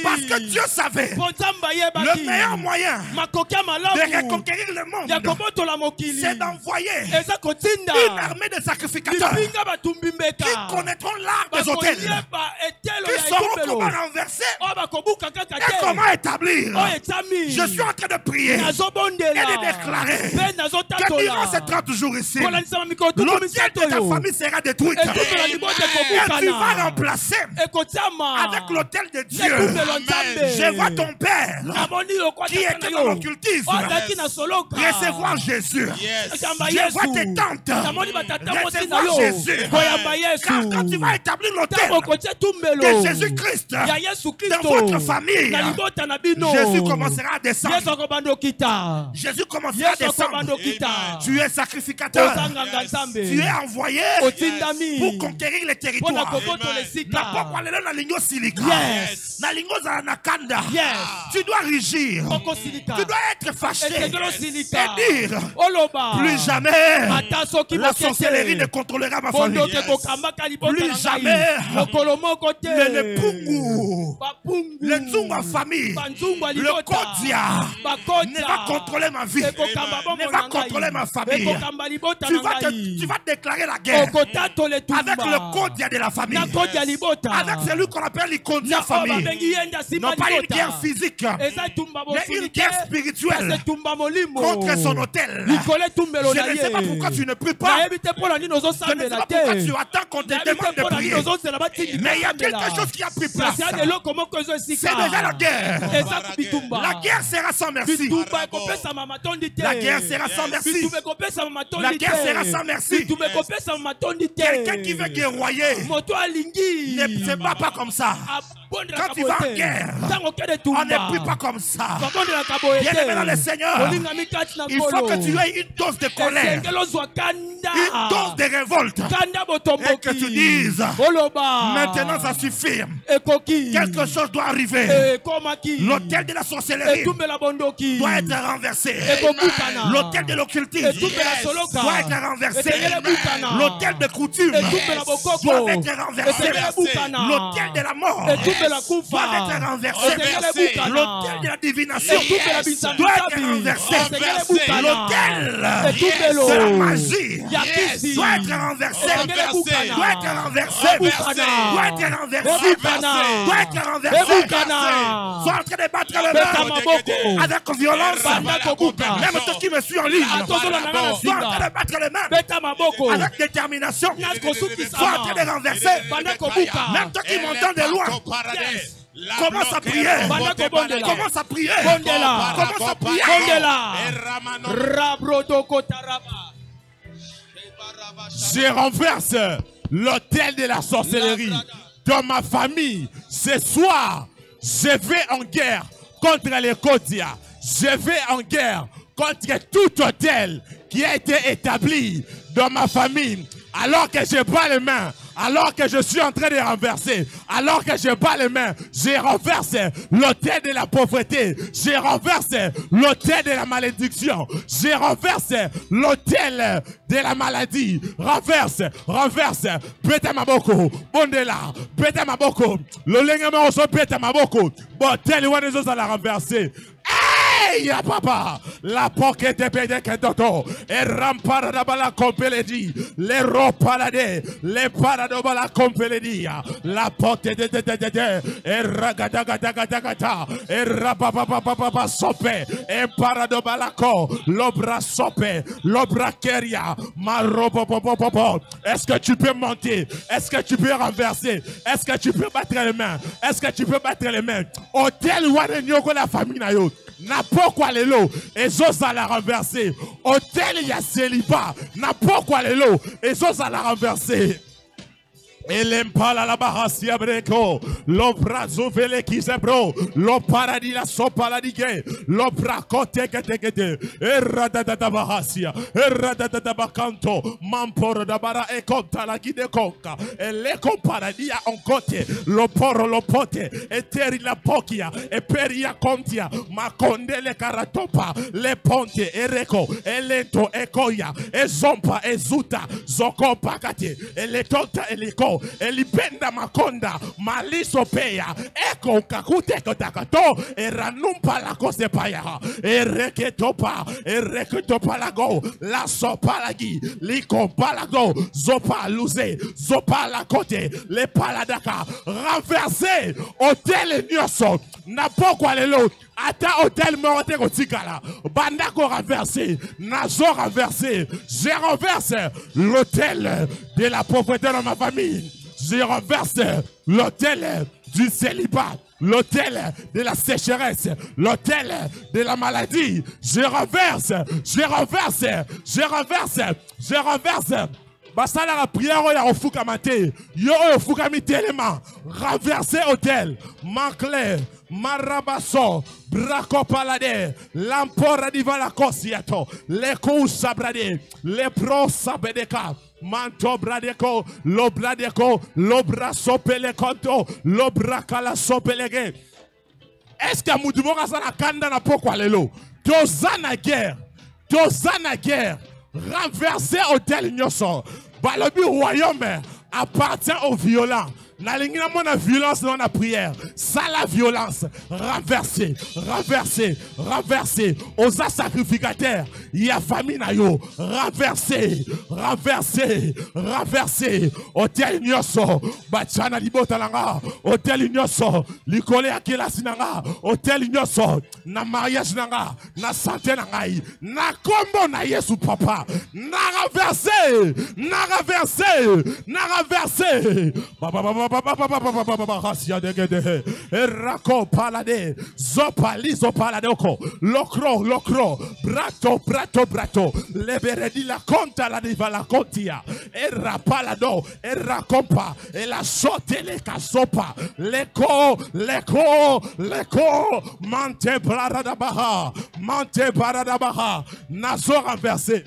Parce que Dieu savait le meilleur moyen de reconquérir le monde, c'est d'envoyer une armée de sacrificateurs qui connaîtront l'art des hôtels, qui sauront comment renverser et comment établir. Je suis en train de prier et de déclarer que durant ces 30 jours ici, l'autel de ta famille sera détruite et tu vas remplacer avec l'autel de Dieu. Je vois ton père qui était dans l'occultisme recevoir Jésus. Je vois tes tantes recevoir Jésus. Car quand tu vas établir l'autel de Jésus-Christ dans votre famille, Jésus commencera à descendre. Jésus commencera à descendre. Tu es sacrificateur. Tu es envoyé pour conquérir les territoires. Tu dois régir. Tu dois être fâché et dire plus jamais la sorcellerie ne contrôlera ma famille. Plus jamais le Pungu, le Nzunga famille, le Kodia ne va contrôler ma vie, ne va contrôler ma famille. Tu vas déclarer la guerre avec le Kodia de la famille, avec celui qu'on appelle les Kodia famille. Non pas une guerre physique, mais une guerre spirituelle contre son hôtel. Je ne sais pas pourquoi tu ne pries pas. Je ne sais pas pourquoi tu attends qu'on te demande de prier. Mais il y a quelque chose qui a pris place. C'est déjà la guerre. La guerre sera sans merci. La guerre sera sans merci. La guerre sera sans merci. Quelqu'un qui veut guerroyer ne se bat pas comme ça. Quand tu vas en guerre, on ne prie pas comme ça. Bien-aimé dans le Seigneur, il faut que tu aies une dose de colère, une dose de révolte, et que tu dises maintenant ça suffit. Quelque chose doit arriver. L'autel de la sorcellerie doit être renversé. L'autel de l'occultisme doit être renversé. L'autel de coutume doit être renversé. L'autel de la mort doit être renversé. L'autel de la divination doit être renversé. L'autel de la magie doit être renversé. Doit être renversé. Doit être renversé. Doit être renversé. Soit en train de battre le main avec violence. Même toi qui me suis en ligne, soit en train de battre les mains avec détermination. Soit en train de renverser. Même toi qui m'entends de loin, commence à prier. Commence à prier. Commence à prier. Je renverse l'autel de la sorcellerie dans ma famille. Ce soir, je vais en guerre contre les Kodia. Je vais en guerre contre tout hôtel qui a été établi dans ma famille. Alors que je bats les mains, alors que je suis en train de renverser, alors que je bats les mains, je renverse l'autel de la pauvreté, je renverse l'autel de la malédiction, je renverse l'autel de la maladie, renverse, pète ma boko, bondela, pète ma boko, le lengama oso pète ma boko, bon, tel ou des autres à la renverser. Hey, papa, la pocket de pédé que toto, et rampara da bala compeledi, les ropalade, les paradoba la compeledi, la pote de, et ragadagadagata, et rapapapapapa sope, et paradoba la co, l'obra sope, l'obra keria, maropopopopopo. Est-ce que tu peux monter? Est-ce que tu peux renverser? Est-ce que tu peux battre les mains? Est-ce que tu peux battre les mains? Hôtel Wane Nyoko la famille na yo. N'importe quoi les lots, et j'ose à la renverser. Hôtel, il y a célibat. N'importe quoi les lots, et j'ose à la renverser. Et l'impala la barrasia breco, l'obra zovele qui se bro, l'oparadis la sopaladige, l'obra kote kete, erradada barrasia, erradada bacanto, mamporo da bara e conta la guide conca, et l'eco paradia en côté, l'oporo lopote, et teri la pokia, et peria contia, maconde le caratopa, le ponte, e reco, e lento, e koya, e zompa, e zuta, zoko pakate, e le tonta, e le ko. Elipenda makonda maliso peya eko kakute kotakato eranumpa la kose paya ereketopa lago la sopa lagi liko palago zopa luze zopa la côté le paladaka renversé hôtel nyoso na pokwa lelo ata hôtel morte kotikala bandako renversé nazo renversé je renverse l'hôtel de la pauvreté dans ma famille. Je renverse l'hôtel du célibat, l'hôtel de la sécheresse, l'hôtel de la maladie. Je renverse. Basala la prière ya ofuka mate yo ofuka mitelema renverser hôtel Mancler Marabasso Braco Palade Lampora di Valacosiato les coups brade les pros sabedeka manto bradeco l'obra sopele conto l'obra kala sopelege. Est-ce que Moudumora sana kanda na pokwa lelo tozana guerre renverser hôtel Nyoso. Balobi royaume appartient aux violents. N'alingina mon violence dans la prière. Ça la violence. Renverser. Aux sacrificateurs. Il y a famille na yo. Renverser. Hôtel Nyoso. Bachana libota langa. Hôtel Nyoso. Likole akela sinanga. Hôtel Nyoso. Na mariage nanga. Na santé nangai. Na kombo na Yesu papa. Na renverser. Rasia de gede erako palade zopalizo paladoko lokro brato leberedi la conta la diva la contia erapalado erakompa e la sote le kasopa leko mante baradabaha nazo renversé.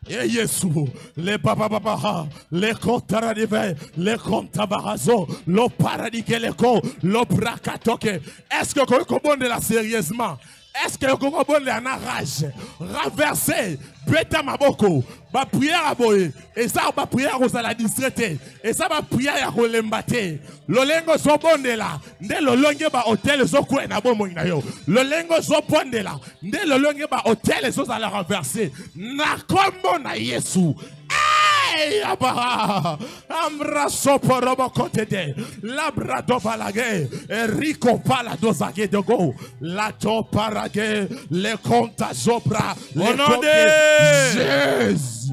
Et Yesu, les papa, les comptes divin, les comptes barazo, le paradis que les co, le bracatoke. Est-ce que vous comprenez là sérieusement? Est-ce que vous avez un rage? Renverser, bêta maboko, ma prière à boye, et ça, ma prière aux à la distraite, et ça, ma prière à l'embate. L'olengo so bonde là, nde l'olonge ba hôtel so kwe na bo moina yo. L'olengo so bonde là, nde l'olonge ba hôtel so à la renverser. Na kombo na Yesu. Hey, Abba, Amra soporobo kotede, Labrado balage, Enrico paladozage de go, Lato parage, le conta sopra, le nom de Jésus.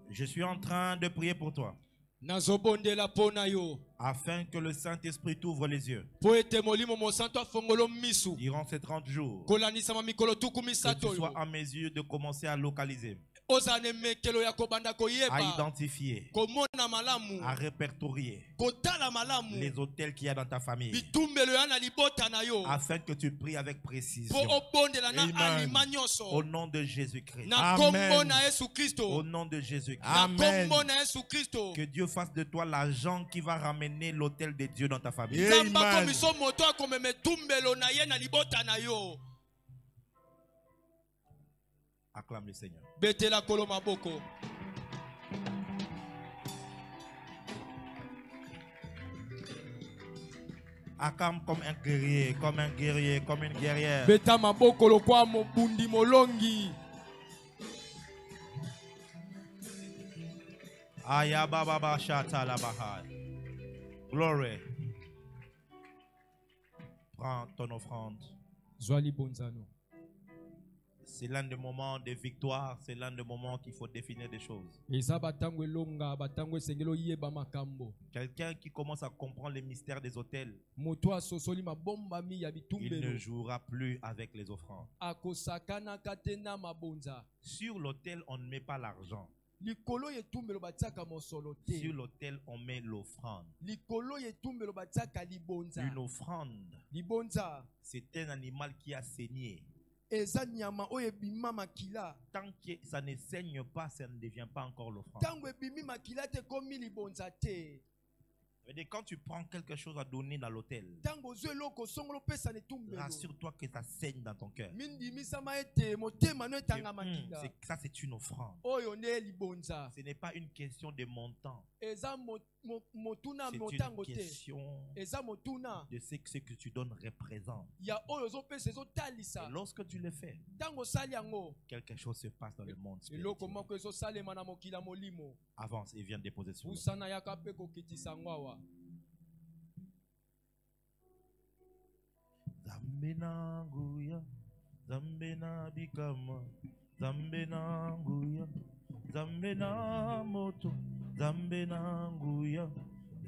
Je suis en train de prier pour toi, nazobondela pona yo afin que le Saint-Esprit t'ouvre les yeux. po ete molimo mosantu afongolo misu Durant ces 30 jours, kolanisama mikolo tuku que misato tu sois yo en mesure de commencer à localiser, ozala na emekelo ya kobanda à koyeba identifier, komona malamu à répertorier kotala malamu les hôtels qu'il y a dans ta famille, bitumbelo ya na libota na yo afin que tu pries avec précision. po obondela na Amen. alima Au nyonso nom de Jésus-Christ. na Amen. kombo na Yesu Kristo Au nom de Jésus-Christ. na Amen. kombo na Yesu Kristo Que Dieu fasse de toi l'agent qui va ramener l'hôtel de Dieu dans ta famille. Yeah. nzambe Amen. akomiso moto akomema etumbelo na ye na libota na yo Acclame le Seigneur. betela kolo maboko Acclame comme un guerrier, comme un guerrier, comme une guerrière. beta maboko lokwa mobundi molongi Ayababa shata la bahai. Glory. Prends ton offrande. zwa libonzano C'est l'un des moments de victoire. C'est l'un des moments qu'il faut définir des choses. eza batango elonga batango esengeli oyeba makambo Quelqu'un qui commence à comprendre les mystères des hôtels, moto asosoli mabombami ya il ne bitumbelo jouera plus avec les offrandes. akosakanaka te na mabonza Sur l'autel, on ne met pas l'argent. likolo ya etumbelo batiaka mosolo te Sur l'autel, on met l'offrande. likolo ya etumbelo batiaka libonza Une offrande, libonza c'est un animal qui a saigné. eza nyama oyo ebima makila Tant que ça ne saigne pas, ça ne devient pas encore l'offrande. ntango ebimi makila te ekomi libonza te C'est-à-dire, quand tu prends quelque chose à donner dans l'autel, ntango ozwa eloko osongolo opesa na etumbelo rassure-toi que ça saigne dans ton cœur. mindimisama ete motema no etanga makila Ça, c'est une offrande. oyo nde libonza Ce n'est pas une question de montant. eza motuna C'est motango une te question eza motuna de ce que tu donnes représente. ya oyo ozopesa Et ezotalisa lorsque tu le fais, ntango osali yango quelque chose se passe dans le monde eloko spirituel. moko ezosalema na mokila molimo Avance et viens déposer sur le pusana yaka mpe kokitisa yango awa Zambe na nguya, Zambe na bikama, Zambe na nguya, Zambe na moto, Zambe na nguya,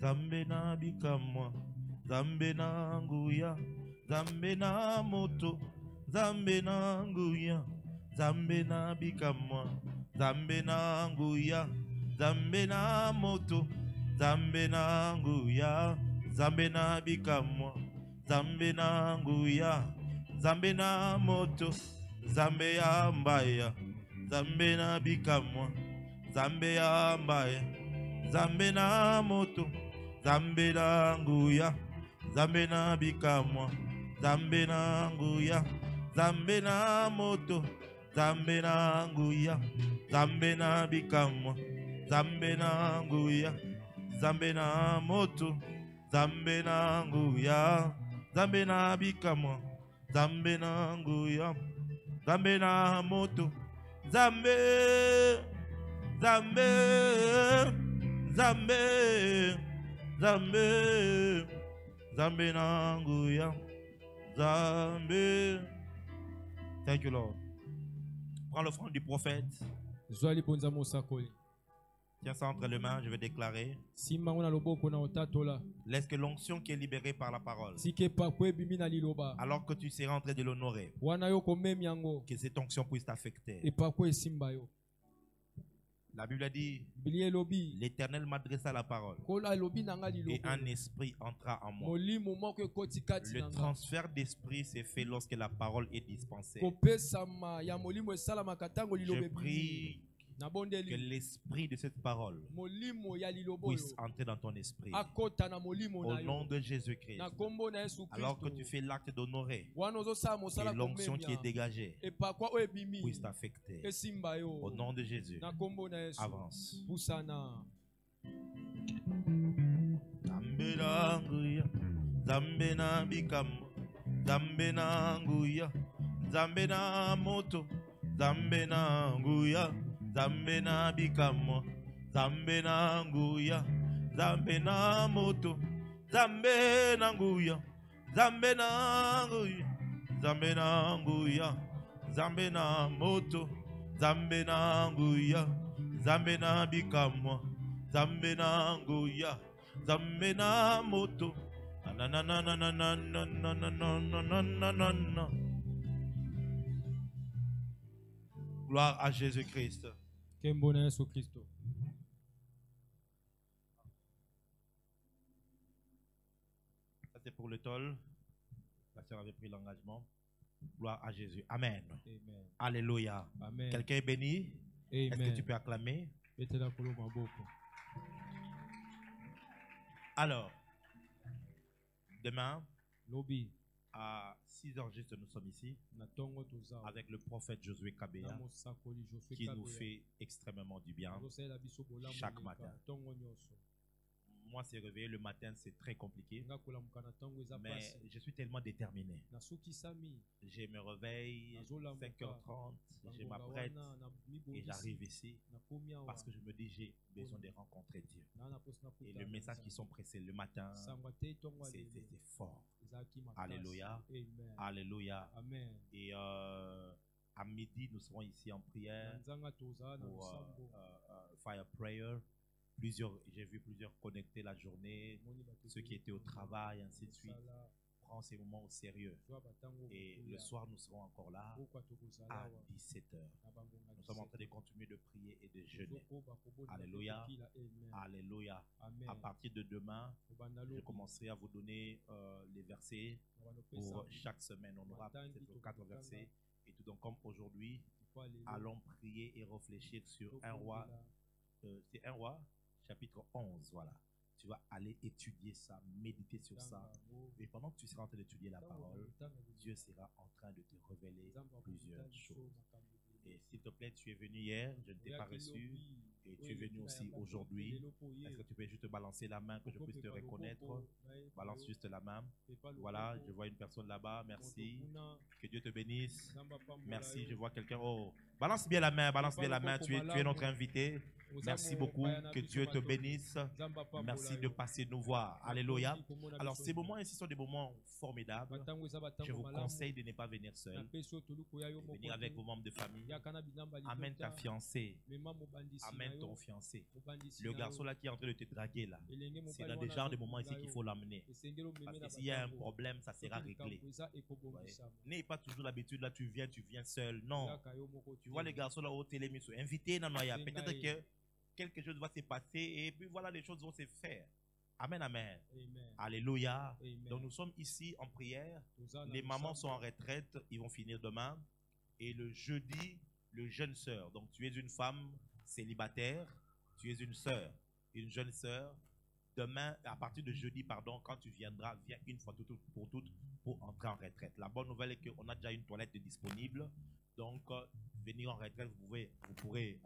Zambe na bikama, Zambe na nguya, Zambe na moto, Zambe na nguya, Zambe na bikama, Zambe na nguya, Zambe na moto, Zambe na nguya, Zambe na bikama. Zambe na nguya, Zambe na moto, Zambe ya mbaya, Zambe na bikamwa, Zambe ya mbaya, Zambe na moto, Zambe na nguya, Zambe na bikamwa, Zambe na nguya, Zambe na moto, Zambe na nguya, Zambe na bikamwa, Zambe na nguya, Zambe na moto, Zambe na nguya. Zambe na bikamo, Zambe na nguya, Zambe na moto, Zambe, Zambe, Zambe, Zambe, Zambe na nguya, Zambe. Thank you, Lord. Prends l'offrande du prophète. zwa libonza mosakoli Tiens ça entre les mains, je vais déclarer. simbango na loboko na otatola Laisse que l'onction qui est libérée par la parole, sika epako ebimi na liloba alors que tu seras en train de l'honorer, wana yo komemi yango que cette onction puisse t'affecter. epako esimba yo La Bible a dit, bilia elobi l'Éternel m'adressa la parole kola elobi na nga et lilobo un esprit entra en moi. molimo moko ekoti kati Le na nga transfert d'esprit s'est fait lorsque la parole est dispensée. kopesama ya molimo esalamaka ntango liloba Je ebimi prie Que l'esprit de cette parole puisse entrer dans ton esprit. Au nom de Jésus-Christ. Alors que tu fais l'acte d'honorer, et l'onction qui est dégagée puisse t'affecter. Au nom de Jésus. Avance. Zambena bikam, Zambena nguya, Zambena moto, Zambena nguya, Zambena bikam, Zambena nguya, Zambena moto, Zambena nguya, Zambena nguya, Zambena nguya, Zambena moto, Zambena nguya, Zambena bikam, Zambena nguya, Zambena moto. Gloire à Jésus-Christ. Ça c'est pour le toll. La sœur avait pris l'engagement. Gloire à Jésus. Amen. Amen. Alléluia. Amen. Quelqu'un est béni? Est-ce que tu peux acclamer? Alors, demain, à 6h juste, nous sommes ici avec le prophète Josué Kabea qui nous fait extrêmement du bien chaque matin. Moi, c'est réveillé le matin, c'est très compliqué, mais je suis tellement déterminé. Je me réveille 5h30, je m'apprête et j'arrive ici parce que je me dis j'ai besoin de rencontrer Dieu. Et le message qui sont pressés le matin, c'est fort. Alléluia. Alléluia. Et à midi, nous serons ici en prière pour Fire Prayer. J'ai vu plusieurs connectés la journée, ceux qui étaient au travail, ainsi de suite. Prends ces moments au sérieux. Et le soir, nous serons encore là à 17h. Nous sommes en train de continuer de prier et de jeûner. Alléluia. Alléluia. À partir de demain, je commencerai à vous donner les versets pour chaque semaine. On aura peut-être 4 versets. Et tout donc, comme aujourd'hui, allons prier et réfléchir sur 1 roi. C'est 1 roi chapitre 11, voilà. Tu vas aller étudier ça, méditer sur ça. Et pendant que tu seras en train d'étudier la parole, Dieu sera en train de te révéler plusieurs choses. Et s'il te plaît, tu es venu hier, je ne t'ai pas reçu, et tu es venu aussi aujourd'hui. Est-ce que tu peux juste balancer la main que je puisse te reconnaître? Balance juste la main. Voilà, je vois une personne là-bas, merci. Que Dieu te bénisse. Merci, je vois quelqu'un. Oh, balance bien la main, tu es notre invité. Merci beaucoup, que Dieu te bénisse. Merci de passer nous voir. Alléluia. Alors ces moments ici sont des moments formidables. Je vous conseille de ne pas venir seul. Venir avec vos membres de famille. Amène ta fiancée. Amène ton fiancé. Le garçon là qui est en train de te draguer là, c'est dans des genres de moments ici qu'il faut l'amener. Parce que s'il y a un problème, ça sera réglé. N'ayez pas toujours l'habitude là, tu viens seul. Non. Tu vois les garçons là au télé, ils sont invités dans Noya. Peut-être que quelque chose va se passer et puis voilà, les choses vont se faire. Amen, amen. Alléluia. Donc nous sommes ici en prière. Les mamans sont en retraite, ils vont finir demain. Et le jeudi, le jeune sœur. Donc tu es une femme célibataire, tu es une sœur, une jeune sœur. Demain, à partir de jeudi, pardon, quand tu viendras, viens une fois pour toutes pour entrer en retraite. La bonne nouvelle est qu'on a déjà une toilette disponible. Donc, venir en retraite, vous pourrez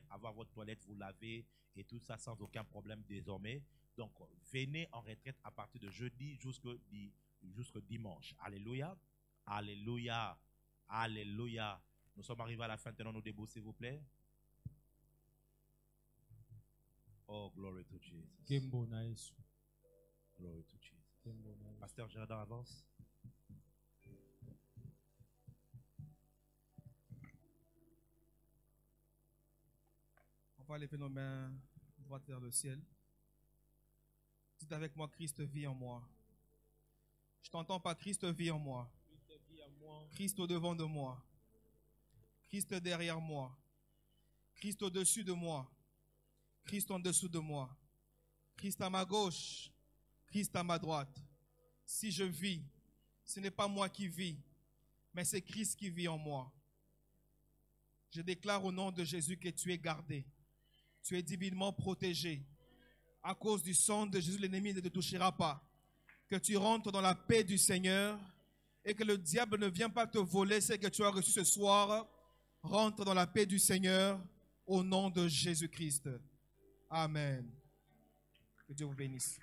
avoir votre toilette, vous laver et tout ça sans aucun problème désormais. Donc, venez en retraite à partir de jeudi jusqu'au dimanche. Alléluia. Alléluia. Alléluia. Nous sommes arrivés à la fin. Tenons-nous debout, s'il vous plaît. Oh, glory to Jesus. Glory to Jesus. Pasteur Gérard, avance. On va lever nos mains droites vers le ciel. Dites avec moi, Christ vit en moi. Je t'entends pas, Christ vit en moi. Christ au devant de moi. Christ derrière moi. Christ au-dessus de moi. Christ en dessous de moi. Christ à ma gauche. Christ à ma droite. Si je vis, ce n'est pas moi qui vis, mais c'est Christ qui vit en moi. Je déclare au nom de Jésus que tu es gardé. Tu es divinement protégé. À cause du sang de Jésus, l'ennemi ne te touchera pas. Que tu rentres dans la paix du Seigneur et que le diable ne vienne pas te voler ce que tu as reçu ce soir. Rentre dans la paix du Seigneur au nom de Jésus-Christ. Amen. Que Dieu vous bénisse.